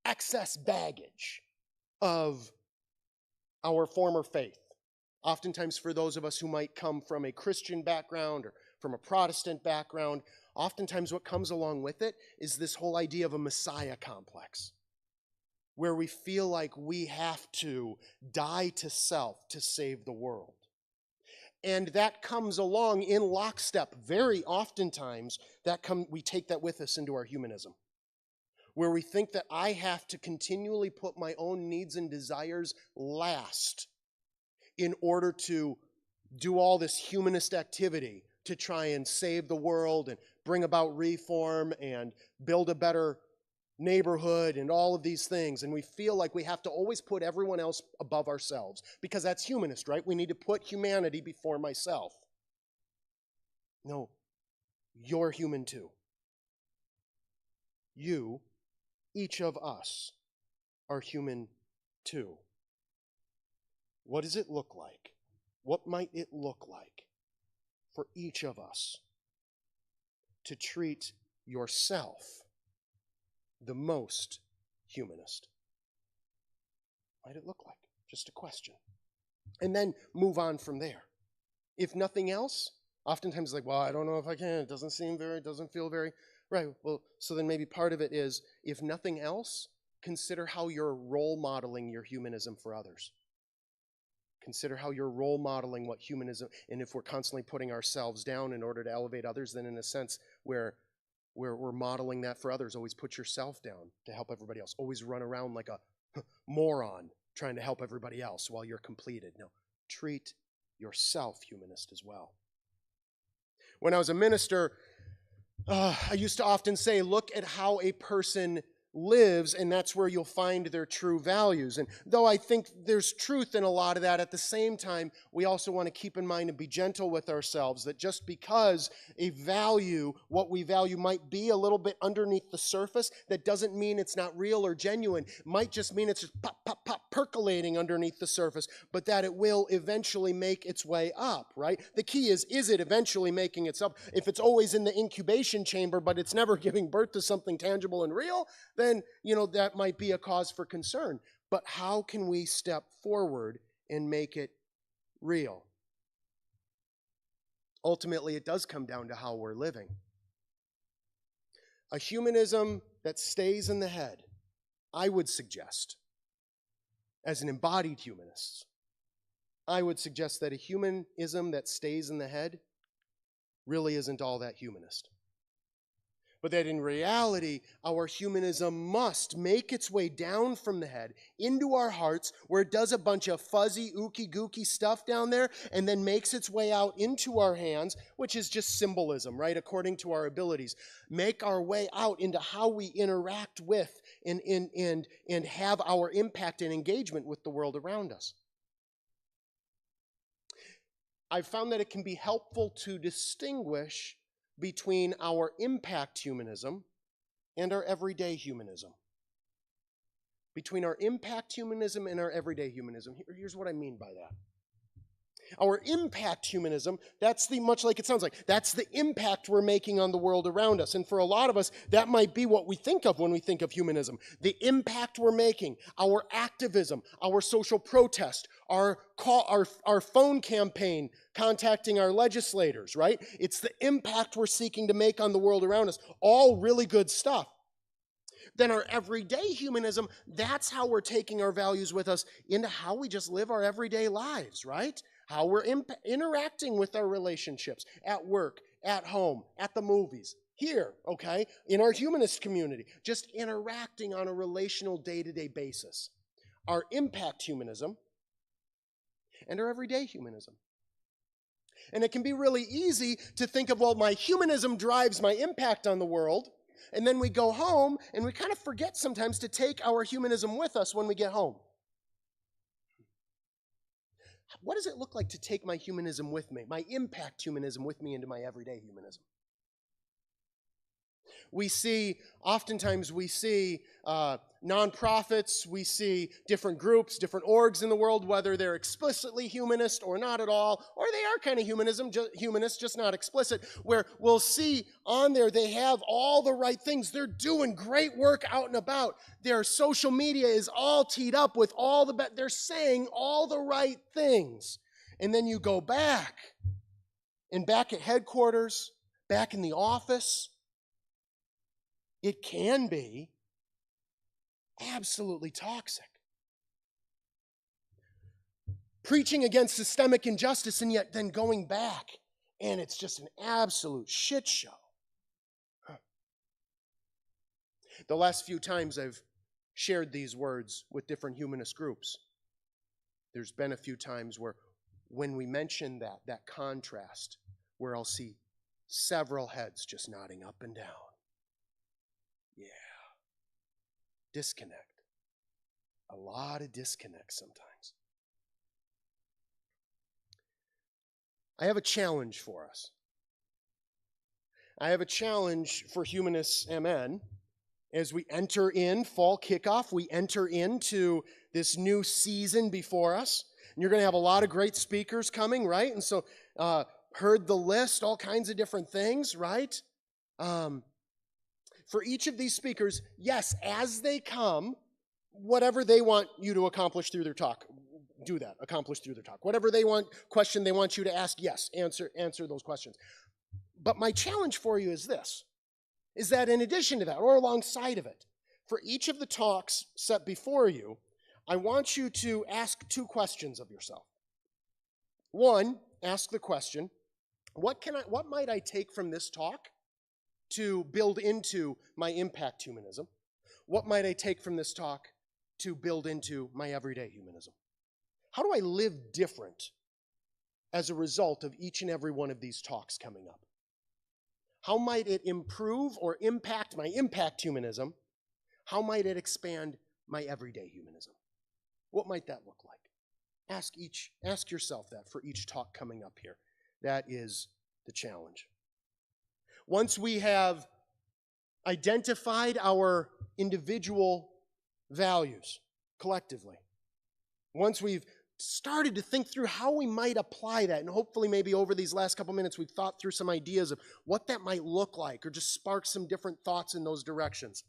Speaker 5: excess baggage of our former faith, oftentimes for those of us who might come from a Christian background or from a Protestant background, oftentimes what comes along with it is this whole idea of a Messiah complex, where we feel like we have to die to self to save the world. And that comes along in lockstep. Very oftentimes, we take that with us into our humanism, where we think that I have to continually put my own needs and desires last in order to do all this humanist activity to try and save the world and bring about reform and build a better neighborhood and all of these things. And we feel like we have to always put everyone else above ourselves because that's humanist, right? We need to put humanity before myself. No, you're human too. You, each of us, are human too. What does it look like? What might it look like for each of us to treat yourself the most humanist? What might it look like? Just a question. And then move on from there. If nothing else, oftentimes like, well, I don't know if I can. It doesn't feel very, right. Well, so then maybe part of it is, if nothing else, consider how you're role modeling your humanism for others. Consider how you're role modeling what humanism, and if we're constantly putting ourselves down in order to elevate others, then in a sense we're modeling that for others. Always put yourself down to help everybody else. Always run around like a moron trying to help everybody else while you're completed. No, treat yourself humanist as well. When I was a minister, I used to often say, look at how a person lives, and that's where you'll find their true values. And though I think there's truth in a lot of that, at the same time, we also want to keep in mind and be gentle with ourselves, that just because what we value might be a little bit underneath the surface, that doesn't mean it's not real or genuine. It might just mean it's just pop, pop, pop, percolating underneath the surface, but that it will eventually make its way up, right? The key is it eventually making itself? If it's always in the incubation chamber, but it's never giving birth to something tangible and real, then, that might be a cause for concern. But how can we step forward and make it real? Ultimately, it does come down to how we're living. A humanism that stays in the head, I would suggest, as an embodied humanist, I would suggest that a humanism that stays in the head really isn't all that humanist. But that in reality, our humanism must make its way down from the head into our hearts, where it does a bunch of fuzzy, ooky-gooky stuff down there, and then makes its way out into our hands, which is just symbolism, right, according to our abilities. Make our way out into how we interact with and have our impact and engagement with the world around us. I've found that it can be helpful to distinguish between our impact humanism and our everyday humanism. Between our impact humanism and our everyday humanism. Here's what I mean by that. Our impact humanism, that's much like it sounds like, that's the impact we're making on the world around us. And for a lot of us, that might be what we think of when we think of humanism. The impact we're making, our activism, our social protest, our phone campaign, contacting our legislators, right? It's the impact we're seeking to make on the world around us. All really good stuff. Then our everyday humanism, that's how we're taking our values with us into how we just live our everyday lives, right? How we're interacting with our relationships at work, at home, at the movies, here, okay, in our humanist community, just interacting on a relational day-to-day basis. Our impact humanism and our everyday humanism. And it can be really easy to think of, well, my humanism drives my impact on the world, and then we go home and we kind of forget sometimes to take our humanism with us when we get home. What does it look like to take my humanism with me, my impact humanism with me into my everyday humanism? Oftentimes we see nonprofits, we see different groups, different orgs in the world, whether they're explicitly humanist or not at all, or they are kind of humanist, just not explicit, where we'll see on there they have all the right things. They're doing great work out and about. Their social media is all teed up with they're saying all the right things. And then you go back at headquarters, back in the office, it can be absolutely toxic. Preaching against systemic injustice, and yet then going back, and it's just an absolute shit show. The last few times I've shared these words with different humanist groups, there's been a few times where when we mention that contrast, where I'll see several heads just nodding up and down. Yeah. Disconnect. A lot of disconnect sometimes. I have a challenge for us. I have a challenge for Humanists MN as we enter in fall kickoff. We enter into this new season before us. And you're going to have a lot of great speakers coming, right? And so, heard the list, all kinds of different things, right? For each of these speakers, yes, as they come, whatever they want you to accomplish through their talk, do that, accomplish through their talk. Whatever they want, question they want you to ask, yes, answer those questions. But my challenge for you is this, is that in addition to that, or alongside of it, for each of the talks set before you, I want you to ask two questions of yourself. One, ask the question, what might I take from this talk to build into my impact humanism? What might I take from this talk to build into my everyday humanism? How do I live different as a result of each and every one of these talks coming up? How might it improve or impact my impact humanism? How might it expand my everyday humanism? What might that look like? Ask yourself that for each talk coming up here. That is the challenge. Once we have identified our individual values collectively, once we've started to think through how we might apply that, and hopefully maybe over these last couple minutes we've thought through some ideas of what that might look like, or just spark some different thoughts in those directions,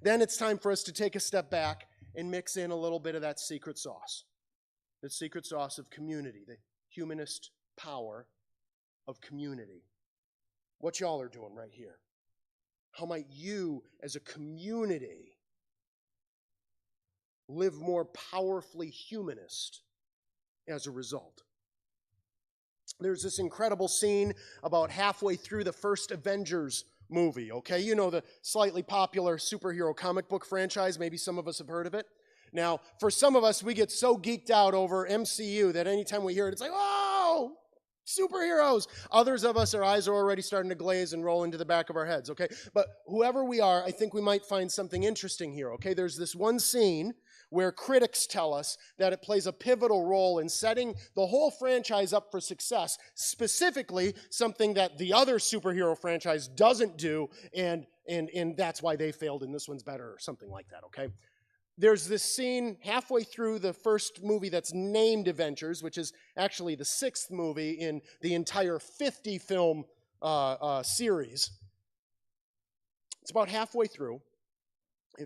Speaker 5: then it's time for us to take a step back and mix in a little bit of that secret sauce. The secret sauce of community, the humanist power of community. What y'all are doing right here. How might you as a community live more powerfully humanist as a result? There's this incredible scene about halfway through the first Avengers movie, okay? You know, the slightly popular superhero comic book franchise. Maybe some of us have heard of it. Now, for some of us, we get so geeked out over MCU that anytime we hear it, it's like, oh, superheroes. Others of us, our eyes are already starting to glaze and roll into the back of our heads, okay? But whoever we are, I think we might find something interesting here, okay? There's this one scene where critics tell us that it plays a pivotal role in setting the whole franchise up for success, specifically something that the other superhero franchise doesn't do, and that's why they failed and this one's better, or something like that, okay? There's this scene halfway through the first movie that's named Avengers, which is actually the 6th movie in the entire 50-film series. It's about halfway through.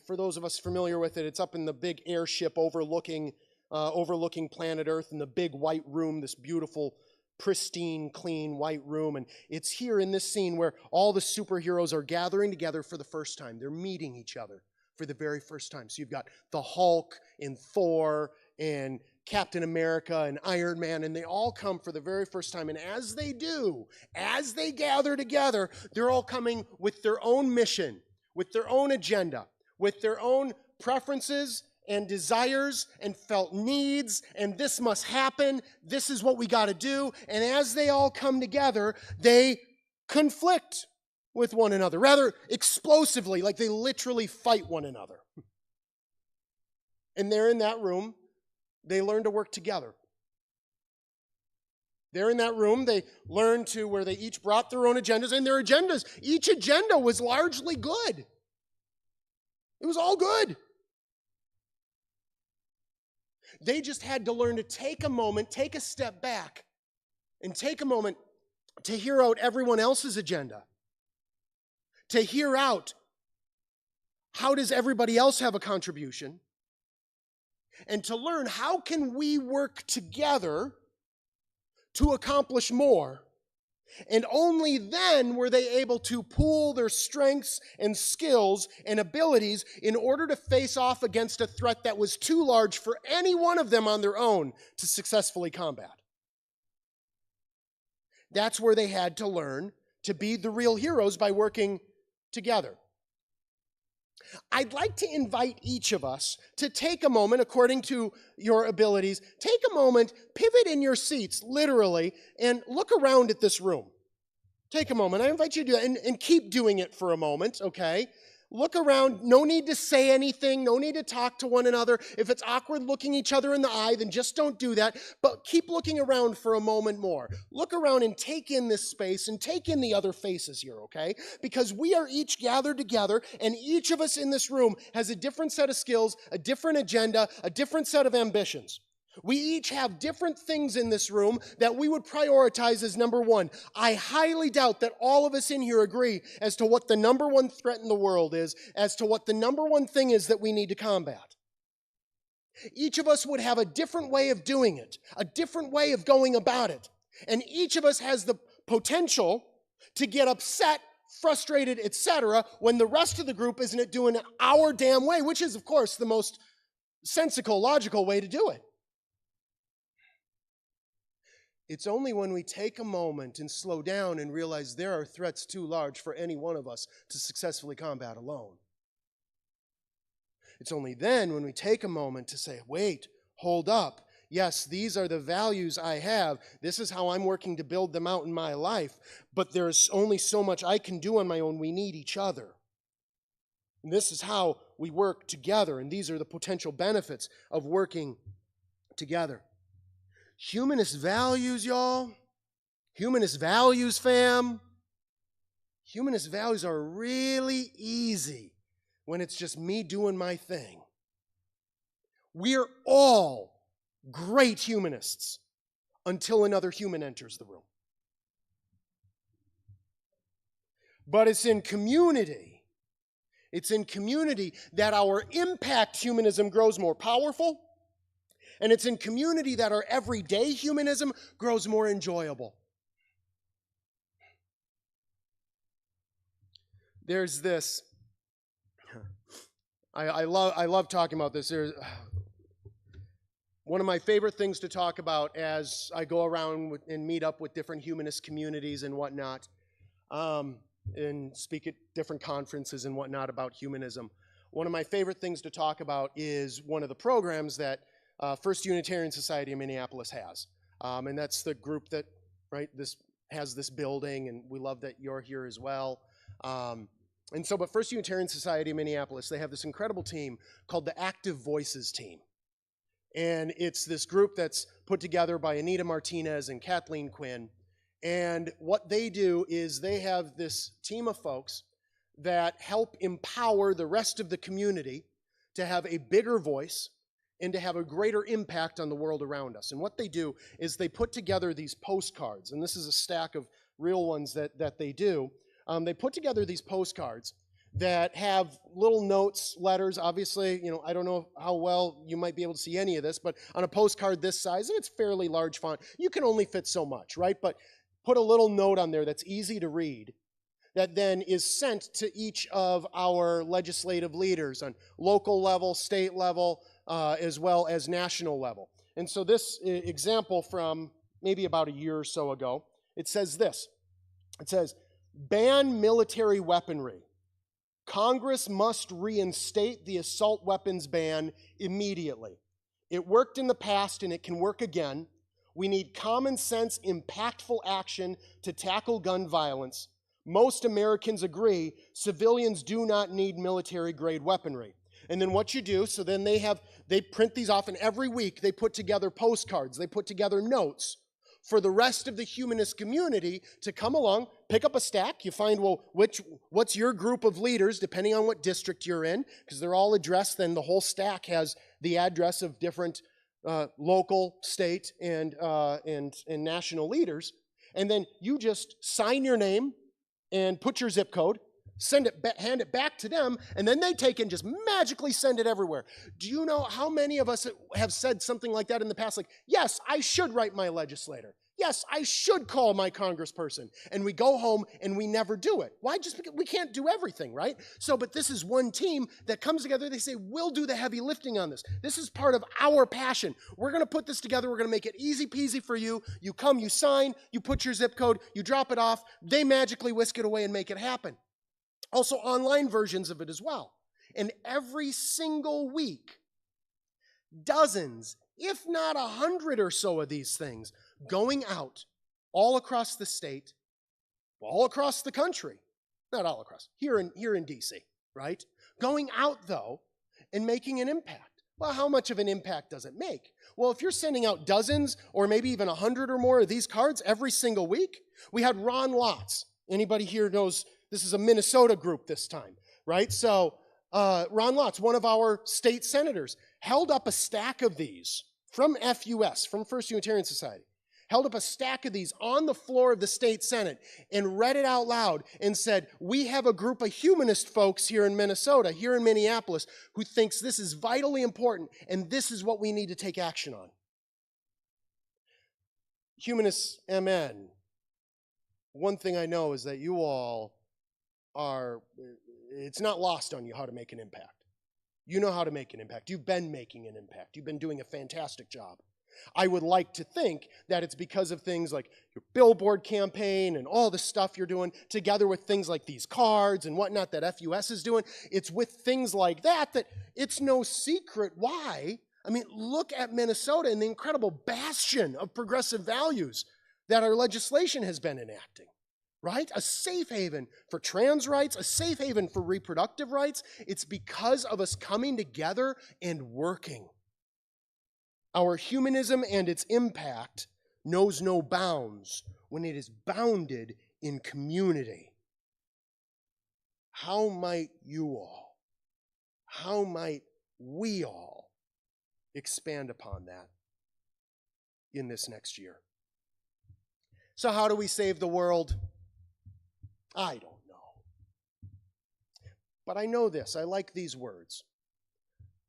Speaker 5: For those of us familiar with it, it's up in the big airship overlooking planet Earth in the big white room, this beautiful, pristine, clean white room. And it's here in this scene where all the superheroes are gathering together for the first time. They're meeting each other for the very first time. So you've got the Hulk and Thor and Captain America and Iron Man, and they all come for the very first time. And as they do, as they gather together, they're all coming with their own mission, with their own agenda, with their own preferences and desires and felt needs, and this must happen, this is what we got to do. And as they all come together, they conflict with one another, rather explosively, like they literally fight one another. And they're in that room, they learn to work together. They're in that room, they learn to where they each brought their own agendas, and their agendas, each agenda was largely good. It was all good. They just had to learn to take a moment, take a step back, and take a moment to hear out everyone else's agenda. To hear out how does everybody else have a contribution, and to learn how can we work together to accomplish more. And only then were they able to pool their strengths and skills and abilities in order to face off against a threat that was too large for any one of them on their own to successfully combat. That's where they had to learn to be the real heroes by working together. I'd like to invite each of us to take a moment, according to your abilities, take a moment, pivot in your seats, literally, and look around at this room. Take a moment. I invite you to do that, and keep doing it for a moment, okay? Look around. No need to say anything. No need to talk to one another. If it's awkward looking each other in the eye, then just don't do that. But keep looking around for a moment more. Look around and take in this space and take in the other faces here, okay? Because we are each gathered together, and each of us in this room has a different set of skills, a different agenda, a different set of ambitions. We each have different things in this room that we would prioritize as number one. I highly doubt that all of us in here agree as to what the number one threat in the world is, as to what the number one thing is that we need to combat. Each of us would have a different way of doing it, a different way of going about it. And each of us has the potential to get upset, frustrated, etc., when the rest of the group isn't doing it our damn way, which is, of course, the most sensical, logical way to do it. It's only when we take a moment and slow down and realize there are threats too large for any one of us to successfully combat alone. It's only then when we take a moment to say, wait, hold up. Yes, these are the values I have. This is how I'm working to build them out in my life. But there's only so much I can do on my own. We need each other. And this is how we work together. And these are the potential benefits of working together. Humanist values, y'all. Humanist values, fam. Humanist values are really easy when it's just me doing my thing. We're all great humanists until another human enters the room. But it's in community that our impact humanism grows more powerful. And it's in community that our everyday humanism grows more enjoyable. There's this, I love talking about this. There's one of my favorite things to talk about as I go around and meet up with different humanist communities and whatnot, and speak at different conferences and whatnot about humanism. One of my favorite things to talk about is one of the programs that First Unitarian Society of Minneapolis has. And that's the group that, this has this building, and we love that you're here as well. But First Unitarian Society of Minneapolis, they have this incredible team called the Active Voices team. And it's this group that's put together by Anita Martinez and Kathleen Quinn. And what they do is they have this team of folks that help empower the rest of the community to have a bigger voice and to have a greater impact on the world around us. And what they do is they put together these postcards, and this is a stack of real ones that they do. They put together these postcards that have little notes, letters. Obviously, I don't know how well you might be able to see any of this, but on a postcard this size, and it's fairly large font, you can only fit so much, right? But put a little note on there that's easy to read, that then is sent to each of our legislative leaders on local level, state level, as well as national level. And so this example from maybe about a year or so ago, it says this. It says, ban military weaponry. Congress must reinstate the assault weapons ban immediately. It worked in the past and it can work again. We need common sense, impactful action to tackle gun violence. Most Americans agree civilians do not need military-grade weaponry. And then what you do, so then they print these off, and every week they put together postcards, they put together notes for the rest of the humanist community to come along, pick up a stack. You find, what's your group of leaders, depending on what district you're in, because they're all addressed, then the whole stack has the address of different local, state, and national leaders. And then you just sign your name and put your zip code, hand it back to them, and then they take and just magically send it everywhere. Do you know how many of us have said something like that in the past? Like, yes, I should write my legislator. Yes, I should call my congressperson. And we go home and we never do it. Why? Just because we can't do everything, right? But this is one team that comes together. They say, we'll do the heavy lifting on this. This is part of our passion. We're going to put this together. We're going to make it easy peasy for you. You come, you sign, you put your zip code, you drop it off. They magically whisk it away and make it happen. Also online versions of it as well. And every single week, dozens, if not 100 or so of these things going out all across the state, all across the country, not all across, here in D.C., right? Going out, though, and making an impact. Well, how much of an impact does it make? Well, if you're sending out dozens or maybe even 100 or more of these cards every single week, we had Ron Lotz. Anybody here knows this is a Minnesota group this time, right? So Ron Lotz, one of our state senators, held up a stack of these from FUS, from First Unitarian Society, held up a stack of these on the floor of the state senate and read it out loud and said, we have a group of humanist folks here in Minnesota, here in Minneapolis, who thinks this is vitally important and this is what we need to take action on. Humanists MN, one thing I know is that you all are, it's not lost on you how to make an impact. You know how to make an impact. You've been making an impact. You've been doing a fantastic job. I would like to think that it's because of things like your billboard campaign and all the stuff you're doing, together with things like these cards and whatnot that FUS is doing. It's with things like that that it's no secret why. I mean, look at Minnesota and the incredible bastion of progressive values that our legislation has been enacting, right? A safe haven for trans rights, a safe haven for reproductive rights. It's because of us coming together and working. Our humanism and its impact knows no bounds when it is bounded in community. How might you all, how might we all expand upon that in this next year? So how do we save the world? I don't know. But I know this. I like these words.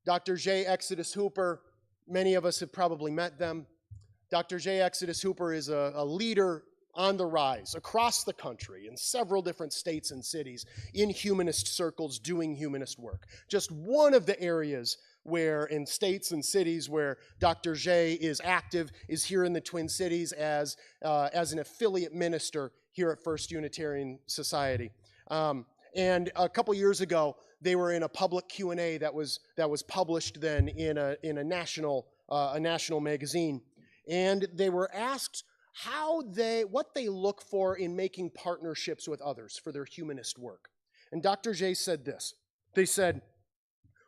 Speaker 5: Dr. J. Exodus Hooper, many of us have probably met them. Dr. J. Exodus Hooper is a leader on the rise across the country in several different states and cities in humanist circles doing humanist work. Just one of the areas where in states and cities where Dr. J is active is here in the Twin Cities as an affiliate minister here at First Unitarian Society. And a couple years ago, they were in a public Q&A that was published then in a national magazine, and they were asked what they look for in making partnerships with others for their humanist work. And Dr. J said this. They said,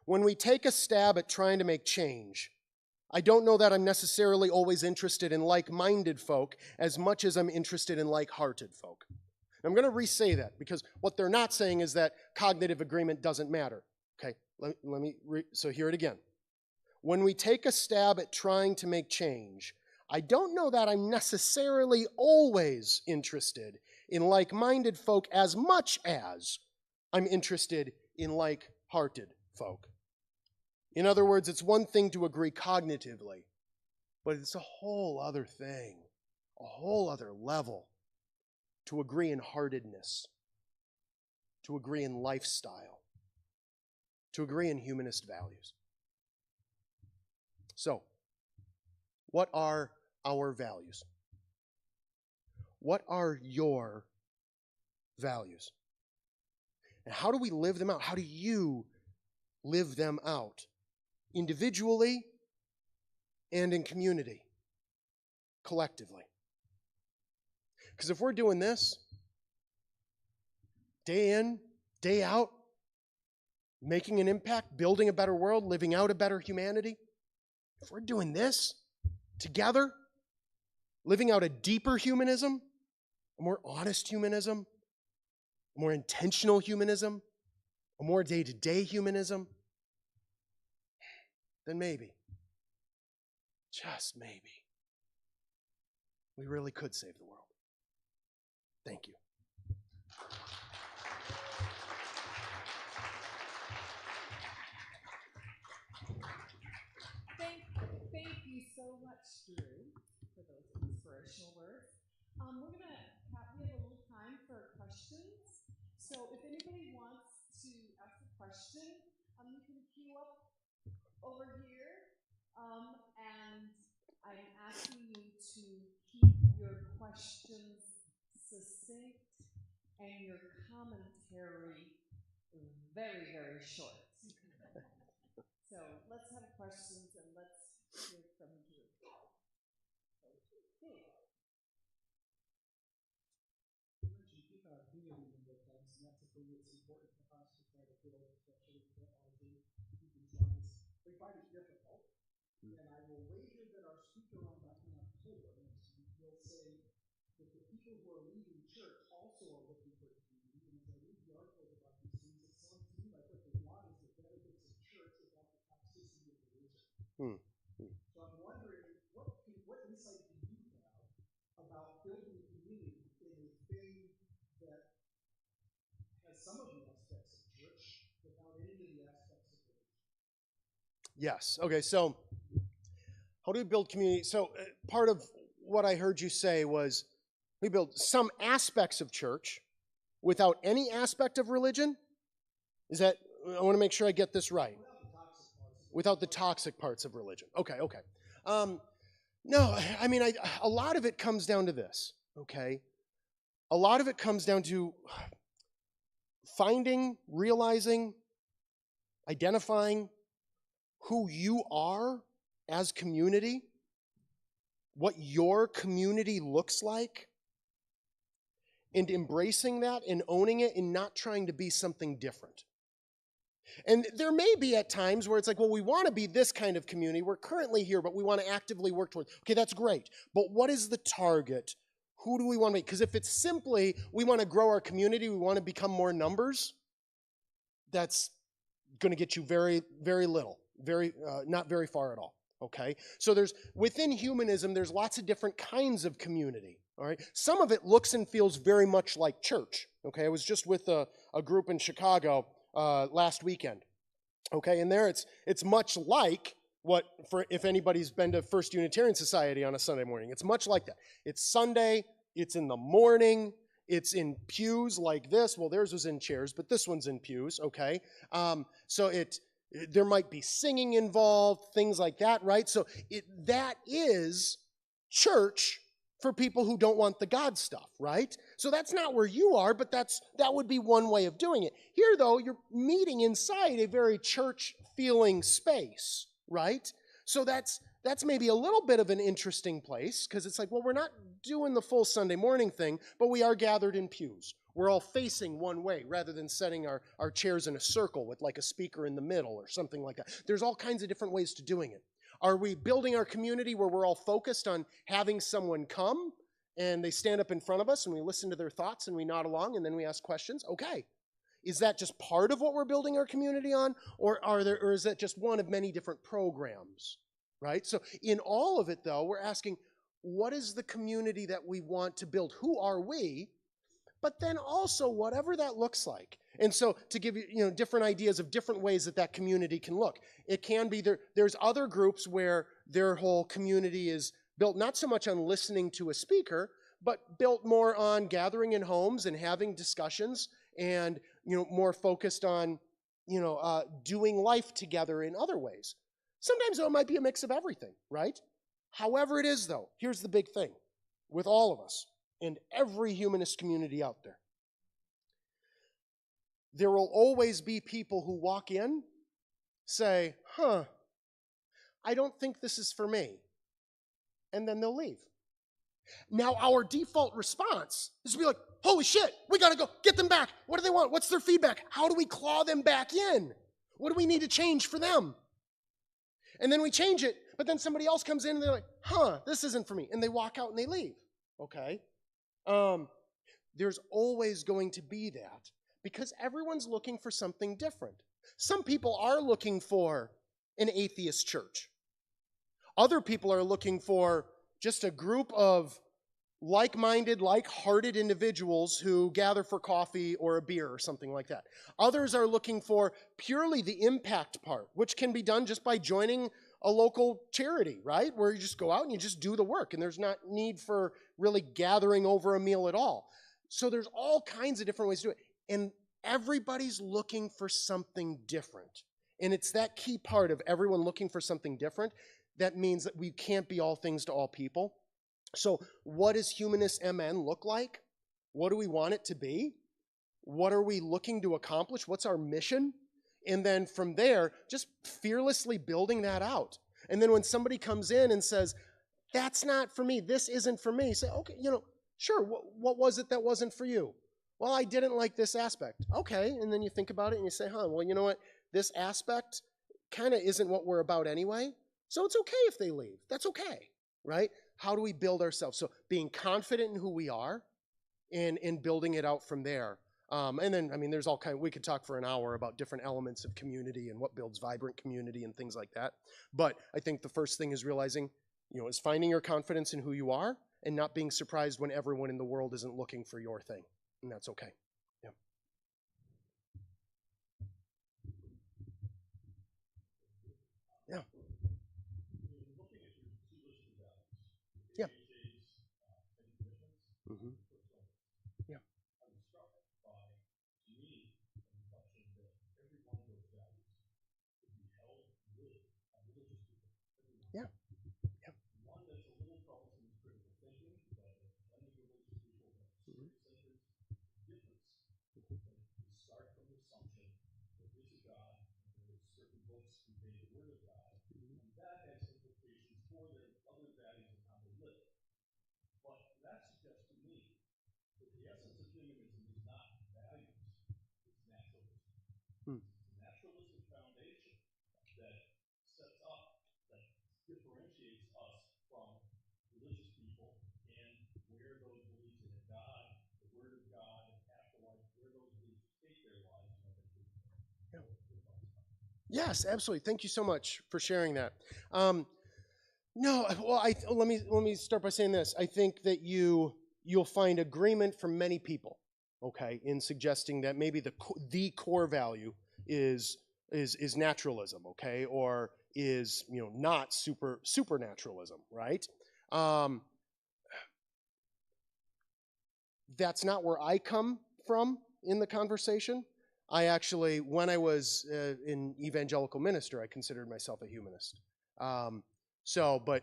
Speaker 5: when we take a stab at trying to make change, I don't know that I'm necessarily always interested in like-minded folk as much as I'm interested in like-hearted folk. And I'm going to re-say that because what they're not saying is that cognitive agreement doesn't matter. Okay, so hear it again. When we take a stab at trying to make change, I don't know that I'm necessarily always interested in like-minded folk as much as I'm interested in like-hearted folk. In other words, it's one thing to agree cognitively, but it's a whole other thing, a whole other level to agree in heartedness, to agree in lifestyle, to agree in humanist values. So, what are our values? What are your values? And how do we live them out? How do you live them out? Individually and in community, collectively. Because if we're doing this, day in, day out, making an impact, building a better world, living out a better humanity, if we're doing this together, living out a deeper humanism, a more honest humanism, a more intentional humanism, a more day-to-day humanism, then maybe, just maybe, we really could save the world. Thank you.
Speaker 4: Thank you so much, Drew, for those inspirational words. We have a little time for questions. So if anybody wants to ask a question, you can queue up over here. And I'm asking you to keep your questions succinct and your commentary very, very short. So let's have questions and let's hear from Drew.
Speaker 6: Community in their place, and that's a thing that's important for us to try to build, especially with technology. We find it difficult, and I will wager that our speaker on October next week will say that the people who are leaving church also are looking for community. And as I read the articles about these things, it sounds to me like what they want is the benefits of church without the toxicity of religion. So I'm wondering
Speaker 5: Yes. Okay, so how do we build community? So part of what I heard you say was we build some aspects of church without any aspect of religion? Is that, I want to make sure I get this right. Without the toxic parts of religion. Okay, okay. No, I mean, a lot of it comes down to this, okay? A lot of it comes down to finding, realizing, identifying who you are as community, what your community looks like, and embracing that and owning it and not trying to be something different. And there may be at times where it's like, well, we want to be this kind of community. We're currently here, but we want to actively work towards. Okay, that's great. But what is the target? Who do we want to be? Because if it's simply we want to grow our community, we want to become more numbers, that's going to get you very, very little, not very far at all. Okay, so within humanism, there's lots of different kinds of community. All right, some of it looks and feels very much like church. Okay, I was just with a group in Chicago last weekend. Okay, and there it's much like if anybody's been to First Unitarian Society on a Sunday morning, it's much like that. It's Sunday, it's in the morning, it's in pews like this. Well, theirs was in chairs, but this one's in pews, okay? So there might be singing involved, things like that, right? So that is church for people who don't want the God stuff, right? So that's not where you are, but that would be one way of doing it. Here, though, you're meeting inside a very church-feeling space, right? So that's maybe a little bit of an interesting place, because it's like, well, we're not doing the full Sunday morning thing, but we are gathered in pews. We're all facing one way rather than setting our chairs in a circle with like a speaker in the middle or something like that. There's all kinds of different ways to doing it. Are we building our community where we're all focused on having someone come and they stand up in front of us and we listen to their thoughts and we nod along and then we ask questions? Okay. Is that just part of what we're building our community on, or is that just one of many different programs, right? So in all of it, though, we're asking, what is the community that we want to build? Who are we? But then also whatever that looks like. And so to give you different ideas of different ways that community can look. It can be there's other groups where their whole community is built not so much on listening to a speaker, but built more on gathering in homes and having discussions and more focused on doing life together in other ways. Sometimes it might be a mix of everything, right? However it is, though, here's the big thing with all of us and every humanist community out there. There will always be people who walk in, say, I don't think this is for me. And then they'll leave. Now, our default response is to be like, holy shit, we got to go get them back. What do they want? What's their feedback? How do we claw them back in? What do we need to change for them? And then we change it, but then somebody else comes in and they're like, this isn't for me. And they walk out and they leave. Okay? There's always going to be that because everyone's looking for something different. Some people are looking for an atheist church. Other people are looking for just a group of like-minded, like-hearted individuals who gather for coffee or a beer or something like that. Others are looking for purely the impact part, which can be done just by joining a local charity, right? Where you just go out and you just do the work, and there's not need for really gathering over a meal at all. So there's all kinds of different ways to do it. And everybody's looking for something different. And it's that key part of everyone looking for something different that means that we can't be all things to all people. So what does Humanist MN look like? What do we want it to be? What are we looking to accomplish? What's our mission? And then from there, just fearlessly building that out. And then when somebody comes in and says, that's not for me, this isn't for me, say, okay, sure, what was it that wasn't for you? Well, I didn't like this aspect. Okay, and then you think about it and you say, well, you know what? This aspect kind of isn't what we're about anyway. So it's okay if they leave. That's okay, right? How do we build ourselves? So being confident in who we are and building it out from there. And then, there's all we could talk for an hour about different elements of community and what builds vibrant community and things like that. But I think the first thing is realizing, is finding your confidence in who you are and not being surprised when everyone in the world isn't looking for your thing. And that's okay. Yeah. Yes, absolutely. Thank you so much for sharing that. No, well, let me start by saying this. I think that you'll find agreement from many people, okay, in suggesting that maybe the core value is naturalism, okay, or is not supernaturalism, right? Um, that's not where I come from in the conversation. I actually, when I was in evangelical minister, I considered myself a humanist. But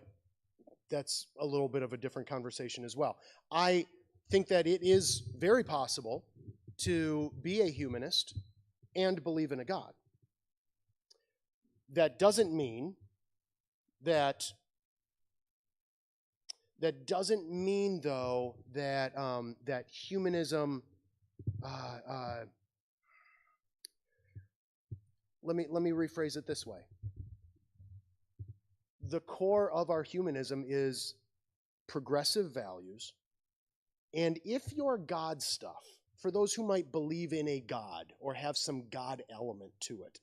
Speaker 5: that's a little bit of a different conversation as well. I think that it is very possible to be a humanist and believe in a God. That doesn't mean that though that humanism. Let me rephrase it this way. The core of our humanism is progressive values. And if your God stuff, for those who might believe in a God or have some God element to it,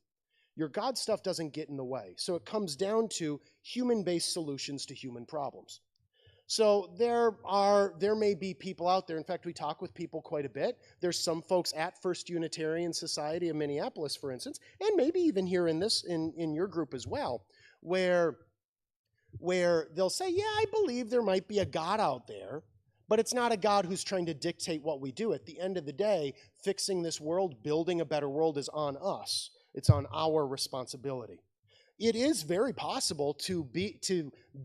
Speaker 5: your God stuff doesn't get in the way. So it comes down to human-based solutions to human problems. So there may be people out there. In fact, we talk with people quite a bit. There's some folks at First Unitarian Society of Minneapolis, for instance, and maybe even here in your group as well, where they'll say, yeah, I believe there might be a God out there, but it's not a God who's trying to dictate what we do. At the end of the day, fixing this world, building a better world is on us. It's on our responsibility. It is very possible to be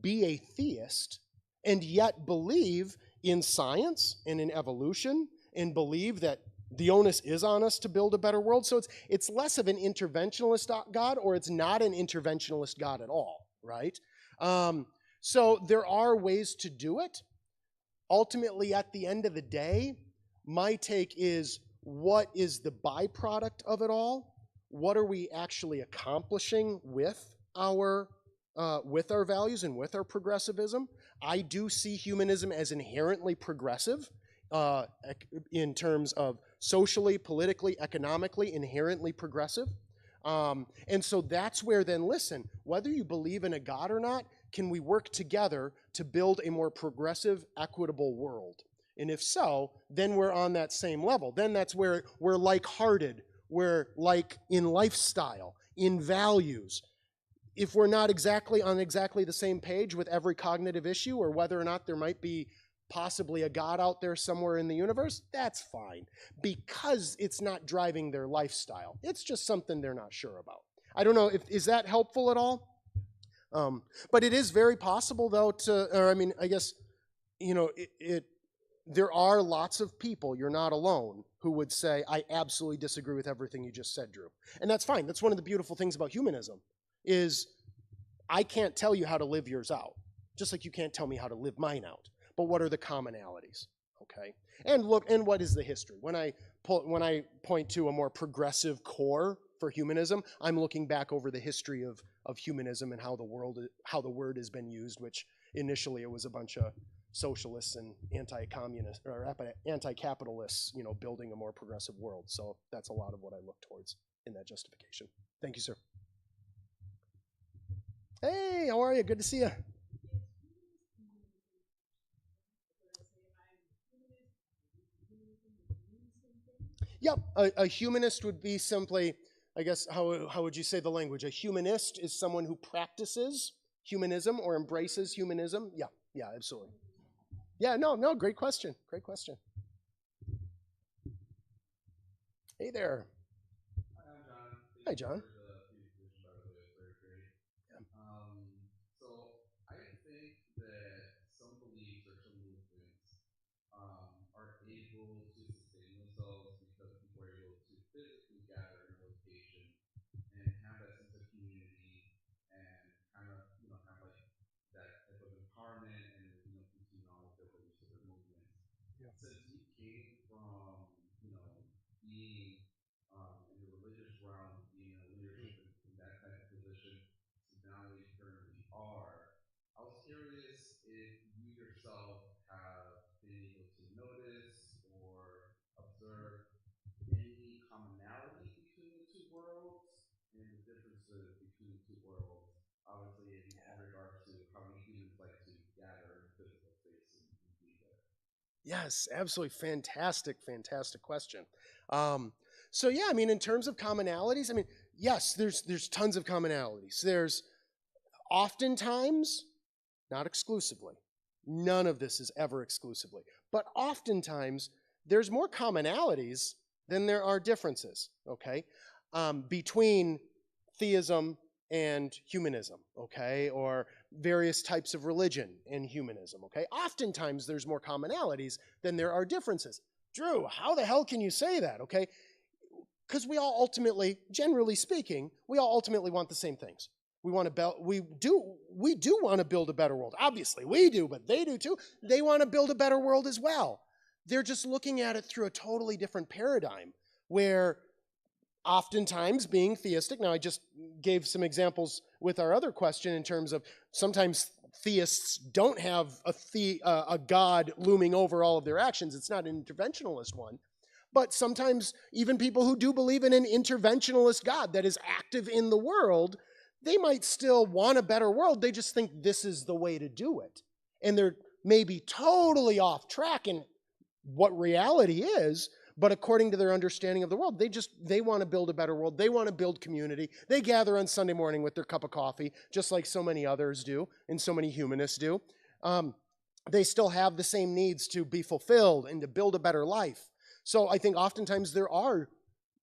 Speaker 5: a theist and yet believe in science and in evolution and believe that the onus is on us to build a better world. So it's less of an interventionist God, or it's not an interventionist God at all, right? So there are ways to do it. Ultimately, at the end of the day, my take is, what is the byproduct of it all? What are we actually accomplishing with our values and with our progressivism? I do see humanism as inherently progressive in terms of socially, politically, economically, inherently progressive. And so that's where then, listen, whether you believe in a God or not, can we work together to build a more progressive, equitable world? And if so, then we're on that same level. Then that's where we're like-hearted, we're like in lifestyle, in values. If we're not exactly on the same page with every cognitive issue, or whether or not there might be possibly a God out there somewhere in the universe, that's fine, because it's not driving their lifestyle. It's just something they're not sure about. I don't know, is that helpful at all? But it is very possible, though, I guess, there are lots of people, you're not alone, who would say, I absolutely disagree with everything you just said, Drew. And that's fine. That's one of the beautiful things about humanism, is I can't tell you how to live yours out, just like you can't tell me how to live mine out. But what are the commonalities? Okay, and look, and what is the history? When I point to a more progressive core for humanism, I'm looking back over the history of humanism and how the word has been used. Which initially it was a bunch of socialists and anti-communists or anti-capitalists, building a more progressive world. So that's a lot of what I look towards in that justification. Thank you, sir. Hey, how are you? Good to see you. Yep, a humanist would be simply, I guess, how would you say the language? A humanist is someone who practices humanism or embraces humanism. Yeah, absolutely. Yeah, no, great question. Great question. Hey there.
Speaker 7: Hi, I'm John.
Speaker 5: Hi, John.
Speaker 7: So I think that some beliefs or some movements are able to sustain themselves because people are able to physically gather in a location and have that sense of community and kind of have like that type of empowerment and continue on with their beliefs or their movements. Yeah. Since you came from being in the religious realm, being in a leadership in that type of position, to now where you currently are, I was curious if you yourself have been able to notice or observe any commonality between the two worlds and the differences
Speaker 5: Yes, absolutely fantastic, fantastic question. So yeah, I mean, in terms of commonalities, I mean, yes, there's tons of commonalities. There's oftentimes, not exclusively, none of this is ever exclusively, but oftentimes there's more commonalities than there are differences, okay, between theism and humanism, okay, or various types of religion and humanism, okay? Oftentimes there's more commonalities than there are differences. Drew, how the hell can you say that, okay? Because we all ultimately, generally speaking, we all ultimately want the same things. We do want to build a better world. Obviously, we do, but they do too. They want to build a better world as well. They're just looking at it through a totally different paradigm, where oftentimes being theistic, now I just gave some examples with our other question in terms of sometimes theists don't have a God looming over all of their actions. It's not an interventionalist one. But sometimes even people who do believe in an interventionalist God that is active in the world, they might still want a better world. They just think this is the way to do it. And they're maybe totally off track in what reality is, but according to their understanding of the world, they want to build a better world. They want to build community. They gather on Sunday morning with their cup of coffee, just like so many others do and so many humanists do. They still have the same needs to be fulfilled and to build a better life. So I think oftentimes there are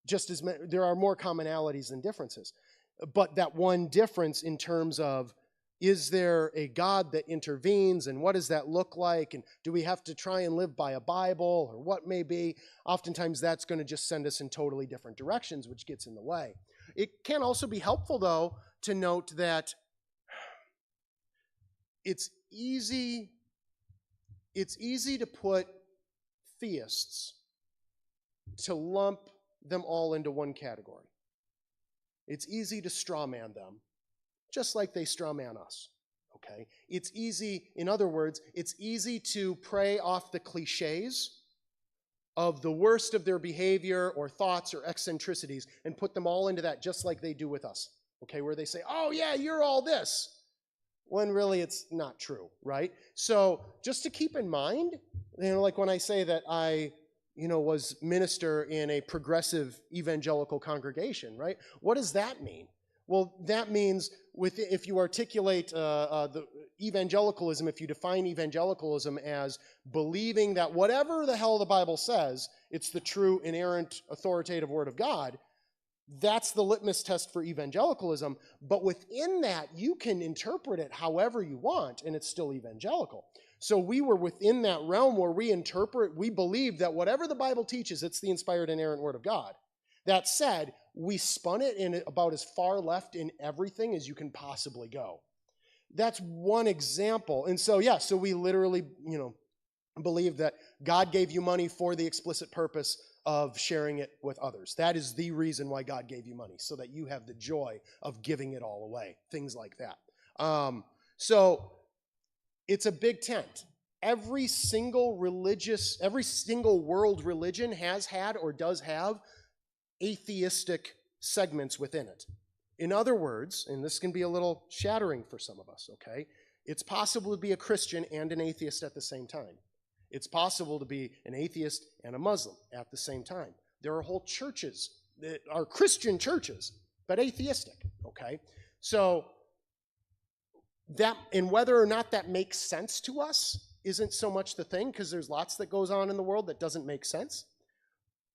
Speaker 5: more commonalities than differences. But that one difference in terms of, is there a God that intervenes, and what does that look like, and do we have to try and live by a Bible, or what may be, oftentimes that's going to just send us in totally different directions, which gets in the way. It can also be helpful, though, to note that it's easy to put theists, to lump them all into one category. It's easy to straw man them, just like they straw man us, okay? It's easy, in other words, it's easy to prey off the cliches of the worst of their behavior or thoughts or eccentricities and put them all into that, just like they do with us, okay? Where they say, oh yeah, you're all this, when really it's not true, right? So just to keep in mind, like when I say that I was minister in a progressive evangelical congregation, right? What does that mean? Well, that means if you articulate the evangelicalism, if you define evangelicalism as believing that whatever the hell the Bible says, it's the true, inerrant, authoritative word of God, that's the litmus test for evangelicalism. But within that, you can interpret it however you want, and it's still evangelical. So we were within that realm where we believe that whatever the Bible teaches, it's the inspired, inerrant word of God. That said, we spun it in about as far left in everything as you can possibly go. That's one example. And so, yeah, so we literally, believe that God gave you money for the explicit purpose of sharing it with others. That is the reason why God gave you money, so that you have the joy of giving it all away, things like that. So it's a big tent. Every single world religion has had or does have atheistic segments within it. In other words, and this can be a little shattering for some of us, okay? It's possible to be a Christian and an atheist at the same time. It's possible to be an atheist and a Muslim at the same time. There are whole churches that are Christian churches, but atheistic, okay? So that, and whether or not that makes sense to us isn't so much the thing, because there's lots that goes on in the world that doesn't make sense.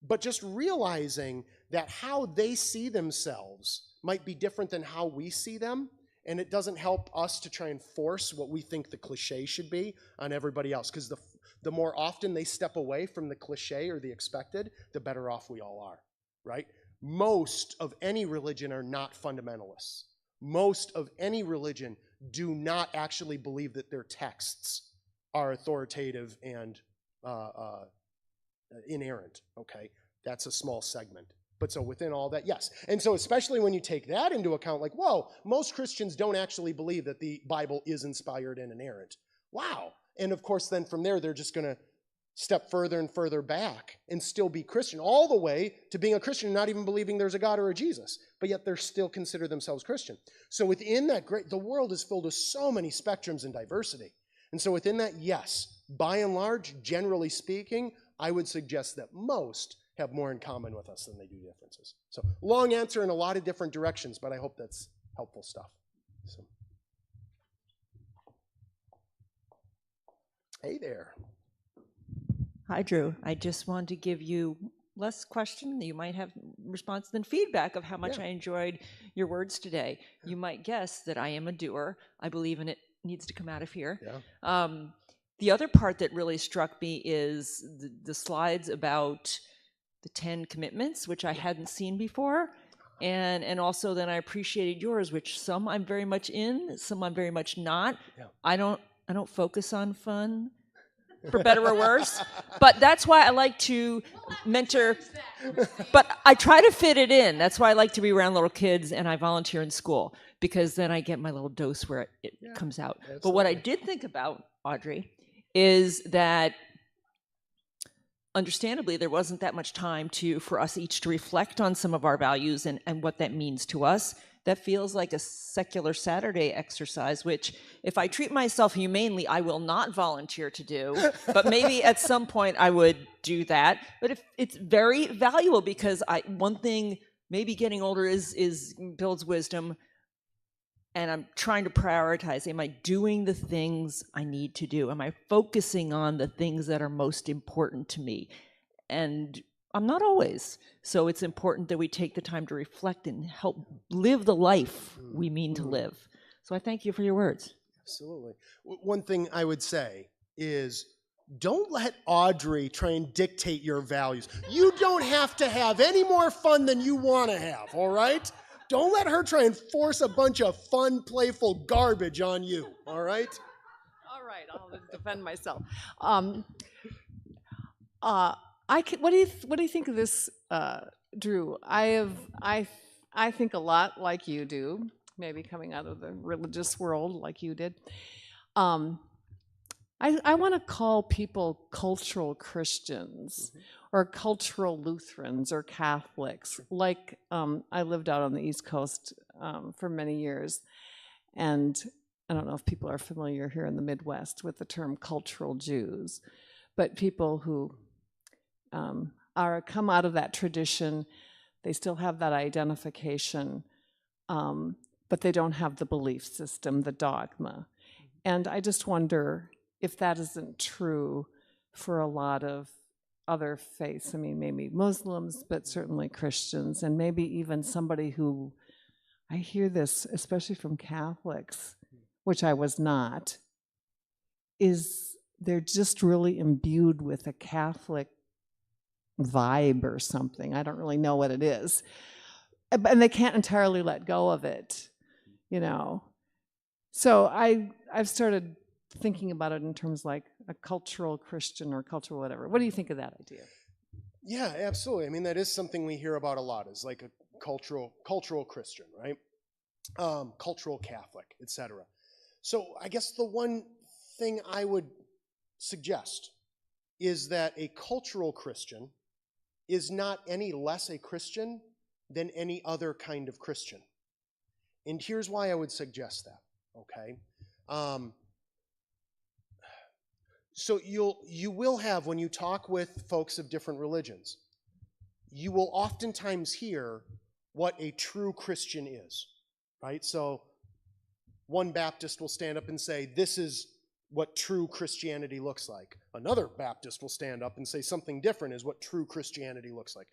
Speaker 5: But just realizing that how they see themselves might be different than how we see them, and it doesn't help us to try and force what we think the cliche should be on everybody else, because the more often they step away from the cliche or the expected, the better off we all are, right? Most of any religion are not fundamentalists. Most of any religion do not actually believe that their texts are authoritative and inerrant, okay? That's a small segment. But so within all that, yes. And so especially when you take that into account, like, whoa, most Christians don't actually believe that the Bible is inspired and inerrant. Wow. And of course, then from there, they're just going to step further and further back and still be Christian, all the way to being a Christian and not even believing there's a God or a Jesus, but yet they're still consider themselves Christian. So within that the world is filled with so many spectrums and diversity. And so within that, yes, by and large, generally speaking, I would suggest that most have more in common with us than they do differences. So long answer in a lot of different directions, but I hope that's helpful stuff. So. Hey there.
Speaker 2: Hi, Drew. I just wanted to give you less question. You might have response than feedback of how much I enjoyed your words today. You might guess that I am a doer. I believe in it needs to come out of here. The other part that really struck me is the slides about the 10 commitments, which I hadn't seen before. And also then I appreciated yours, which some I'm very much in, some I'm very much not. I don't focus on fun, for better or worse. But that's why I like to mentor. But I try to fit it in. That's why I like to be around little kids, and I volunteer in school, because then I get my little dose where it comes out. Absolutely. But what I did think about, Audrey, is that understandably there wasn't that much time for us each to reflect on some of our values and what that means to us. That feels like a secular Saturday exercise, which if I treat myself humanely, I will not volunteer to do, but maybe at some point I would do that. But if it's very valuable, because one thing maybe getting older is builds wisdom, and I'm trying to prioritize. Am I doing the things I need to do? Am I focusing on the things that are most important to me? And I'm not always. So it's important that we take the time to reflect and help live the life we mean to live. So I thank you for your words.
Speaker 5: Absolutely. One thing I would say is, don't let Audrey try and dictate your values. You don't have to have any more fun than you want to have, all right? Don't let her try and force a bunch of fun, playful garbage on you, all right?
Speaker 4: All right, I'll defend myself. What do you think of this, Drew? I think a lot like you do, maybe coming out of the religious world like you did. I want to call people cultural Christians, or cultural Lutherans, or Catholics. Like, I lived out on the East Coast for many years, and I don't know if people are familiar here in the Midwest with the term cultural Jews, but people who come out of that tradition, they still have that identification, but they don't have the belief system, the dogma. And I just wonder if that isn't true for a lot of other faiths. I mean, maybe Muslims, but certainly Christians, and maybe even somebody who, I hear this, especially from Catholics, which I was not, is they're just really imbued with a Catholic vibe or something. I don't really know what it is. And they can't entirely let go of it, you know. So I've started thinking about it in terms like a cultural Christian or cultural whatever. What do you think of that idea?
Speaker 5: Yeah, absolutely. I mean, that is something we hear about a lot, is like a cultural Christian, right? Cultural Catholic, etc. So I guess the one thing I would suggest is that a cultural Christian is not any less a Christian than any other kind of Christian. And here's why I would suggest that, okay? So you will have, when you talk with folks of different religions, you will oftentimes hear what a true Christian is, right? So one Baptist will stand up and say, this is what true Christianity looks like. Another Baptist will stand up and say something different is what true Christianity looks like.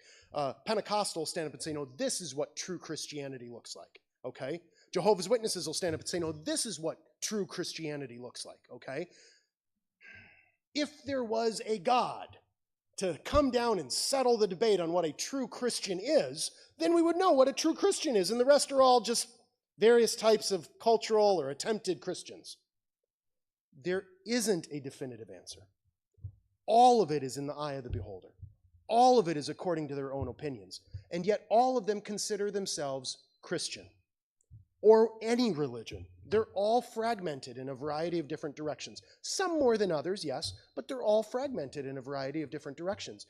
Speaker 5: Pentecostal will stand up and say, no, this is what true Christianity looks like, okay? Jehovah's Witnesses will stand up and say, no, this is what true Christianity looks like, okay? If there was a God to come down and settle the debate on what a true Christian is, then we would know what a true Christian is, and the rest are all just various types of cultural or attempted Christians. There isn't a definitive answer. All of it is in the eye of the beholder. All of it is according to their own opinions. And yet all of them consider themselves Christian or any religion. They're all fragmented in a variety of different directions. Some more than others, yes, but they're all fragmented in a variety of different directions.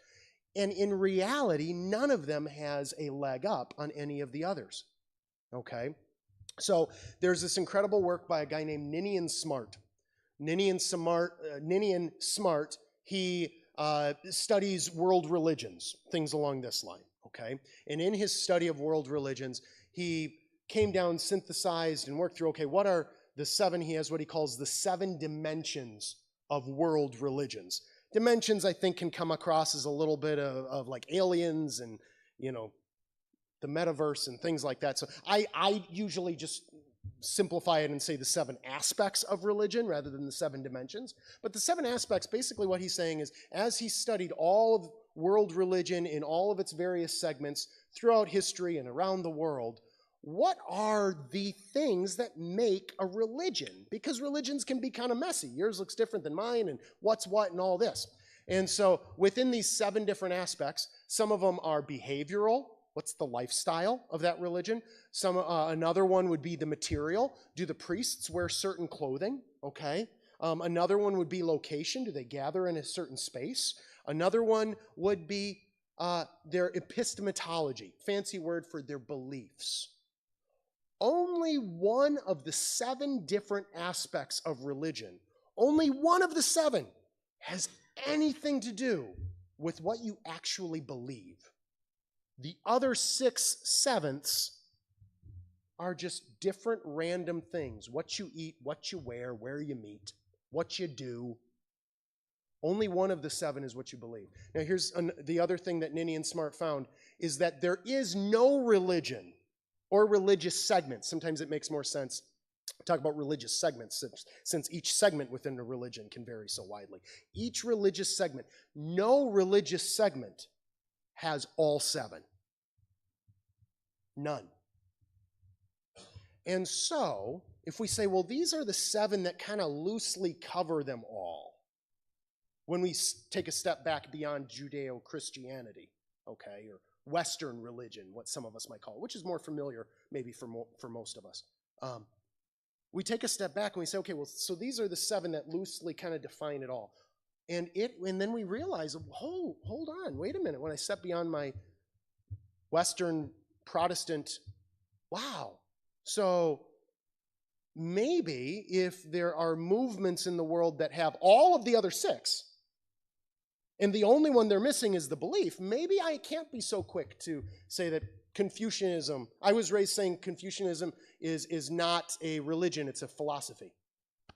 Speaker 5: And in reality, none of them has a leg up on any of the others. Okay? So there's this incredible work by a guy named Ninian Smart. Ninian Smart, he studies world religions, things along this line, okay? And in his study of world religions, he came down, synthesized, and worked through, okay, what are the seven? He has what he calls the 7 dimensions of world religions. Dimensions, I think, can come across as a little bit of like aliens and, you know, the metaverse and things like that. So I usually just simplify it and say the 7 aspects of religion rather than the 7 dimensions. But the 7 aspects, basically what he's saying is, as he studied all of world religion in all of its various segments throughout history and around the world, what are the things that make a religion? Because religions can be kind of messy. Yours looks different than mine, and what's what and all this. And so within these 7 different aspects, some of them are behavioral. What's the lifestyle of that religion? Another one would be the material. Do the priests wear certain clothing? Okay. Another one would be location. Do they gather in a certain space? Another one would be their epistemology, fancy word for their beliefs. Only one of the 7 different aspects of religion, only one of the 7 has anything to do with what you actually believe. The other 6/7 are just different random things. What you eat, what you wear, where you meet, what you do. Only one of the 7 is what you believe. Now here's the other thing that Ninian Smart found, is that there is no religion or religious segment. Sometimes it makes more sense to talk about religious segments, since each segment within a religion can vary so widely. Each religious segment, no religious segment has all 7. None. And so, if we say, well, these are the 7 that kind of loosely cover them all, when we take a step back beyond Judeo-Christianity, okay, or Western religion, what some of us might call it, which is more familiar maybe for most of us. We take a step back and we say, okay, well, so these are the 7 that loosely kind of define it all. And then we realize, hold on, wait a minute. When I step beyond my Western Protestant, wow. So maybe if there are movements in the world that have all of the other 6, and the only one they're missing is the belief, maybe I can't be so quick to say that Confucianism, I was raised saying Confucianism is not a religion, it's a philosophy.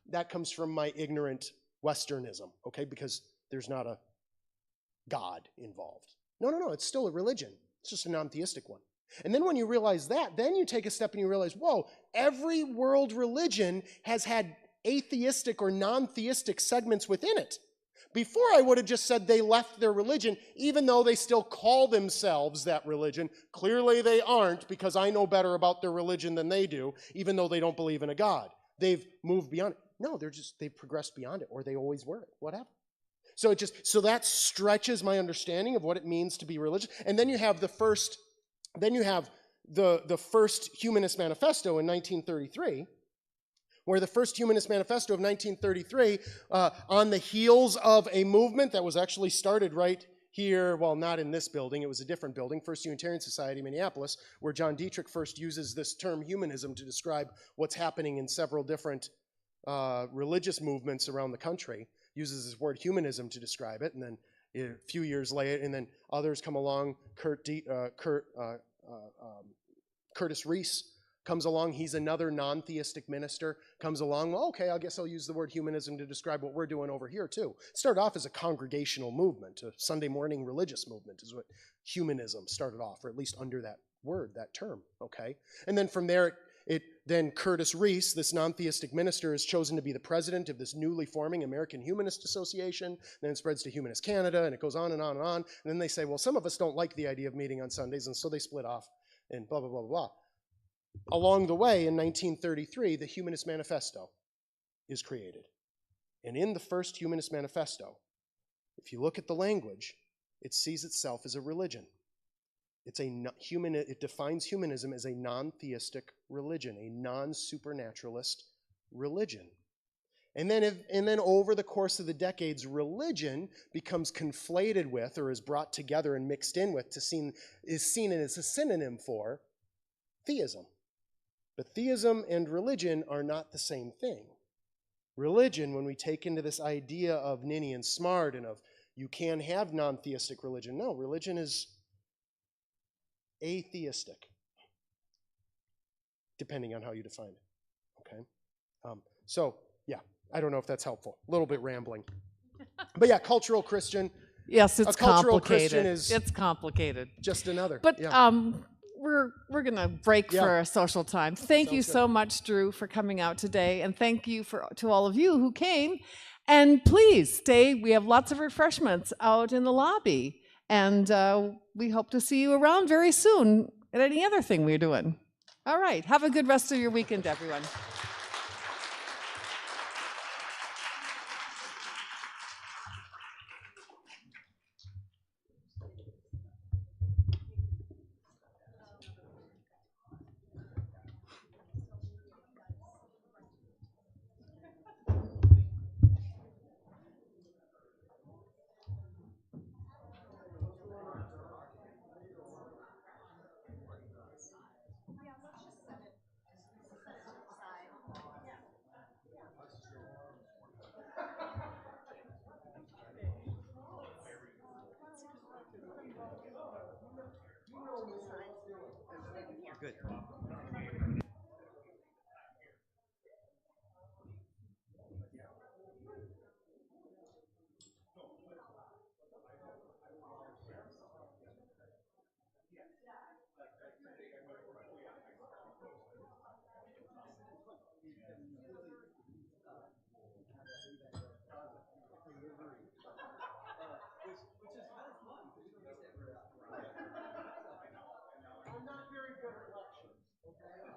Speaker 5: That comes from my ignorant Westernism, okay, because there's not a God involved. No, it's still a religion. It's just a non-theistic one. And then when you realize that, then you take a step and you realize, whoa, every world religion has had atheistic or non-theistic segments within it. Before, I would have just said they left their religion, even though they still call themselves that religion. Clearly they aren't, because I know better about their religion than they do, even though they don't believe in a God. They've moved beyond it. No, they've progressed beyond it, or they always were it, whatever. So that stretches my understanding of what it means to be religious. And then you have the first Humanist Manifesto in 1933, where the first Humanist Manifesto of 1933, on the heels of a movement that was actually started right here, well, not in this building, it was a different building, First Unitarian Society, Minneapolis, where John Dietrich first uses this term humanism to describe what's happening in several different religious movements around the country, uses this word humanism to describe it, and then a few years later, and then others come along, Curtis Reese comes along, he's another non-theistic minister, comes along, well, okay, I guess I'll use the word humanism to describe what we're doing over here too. Started off as a congregational movement, a Sunday morning religious movement is what humanism started off, or at least under that word, that term, okay? And then from there, then Curtis Reese, this non-theistic minister, is chosen to be the president of this newly forming American Humanist Association. Then it spreads to Humanist Canada, and it goes on and on and on. And then they say, well, some of us don't like the idea of meeting on Sundays, and so they split off, and blah, blah, blah, blah, blah. Along the way, in 1933, the Humanist Manifesto is created. And in the first Humanist Manifesto, if you look at the language, it sees itself as a religion. It defines humanism as a non-theistic religion, a non-supernaturalist religion. And then over the course of the decades, religion becomes conflated with, or is brought together and mixed in with, is seen as a synonym for theism. But theism and religion are not the same thing. religion, when we take into this idea of ninny and smart and of you can have non-theistic religion. No, religion is atheistic, depending on how you define it. Okay? So, yeah, I don't know if that's helpful. A little bit rambling. But yeah, cultural Christian.
Speaker 4: Yes, it's
Speaker 5: a cultural
Speaker 4: complicated.
Speaker 5: Christian is
Speaker 4: It's complicated.
Speaker 5: just another.
Speaker 4: But
Speaker 5: yeah.
Speaker 4: we're gonna break
Speaker 5: Yeah.
Speaker 4: for our social time. Thank you
Speaker 5: Sounds
Speaker 4: so much, Drew, for coming out today, and thank you to all of you who came. And please stay. We have lots of refreshments out in the lobby, and we hope to see you around very soon at any other thing we're doing. All right. Have a good rest of your weekend, everyone.
Speaker 6: I'm not very good at lectures. Okay?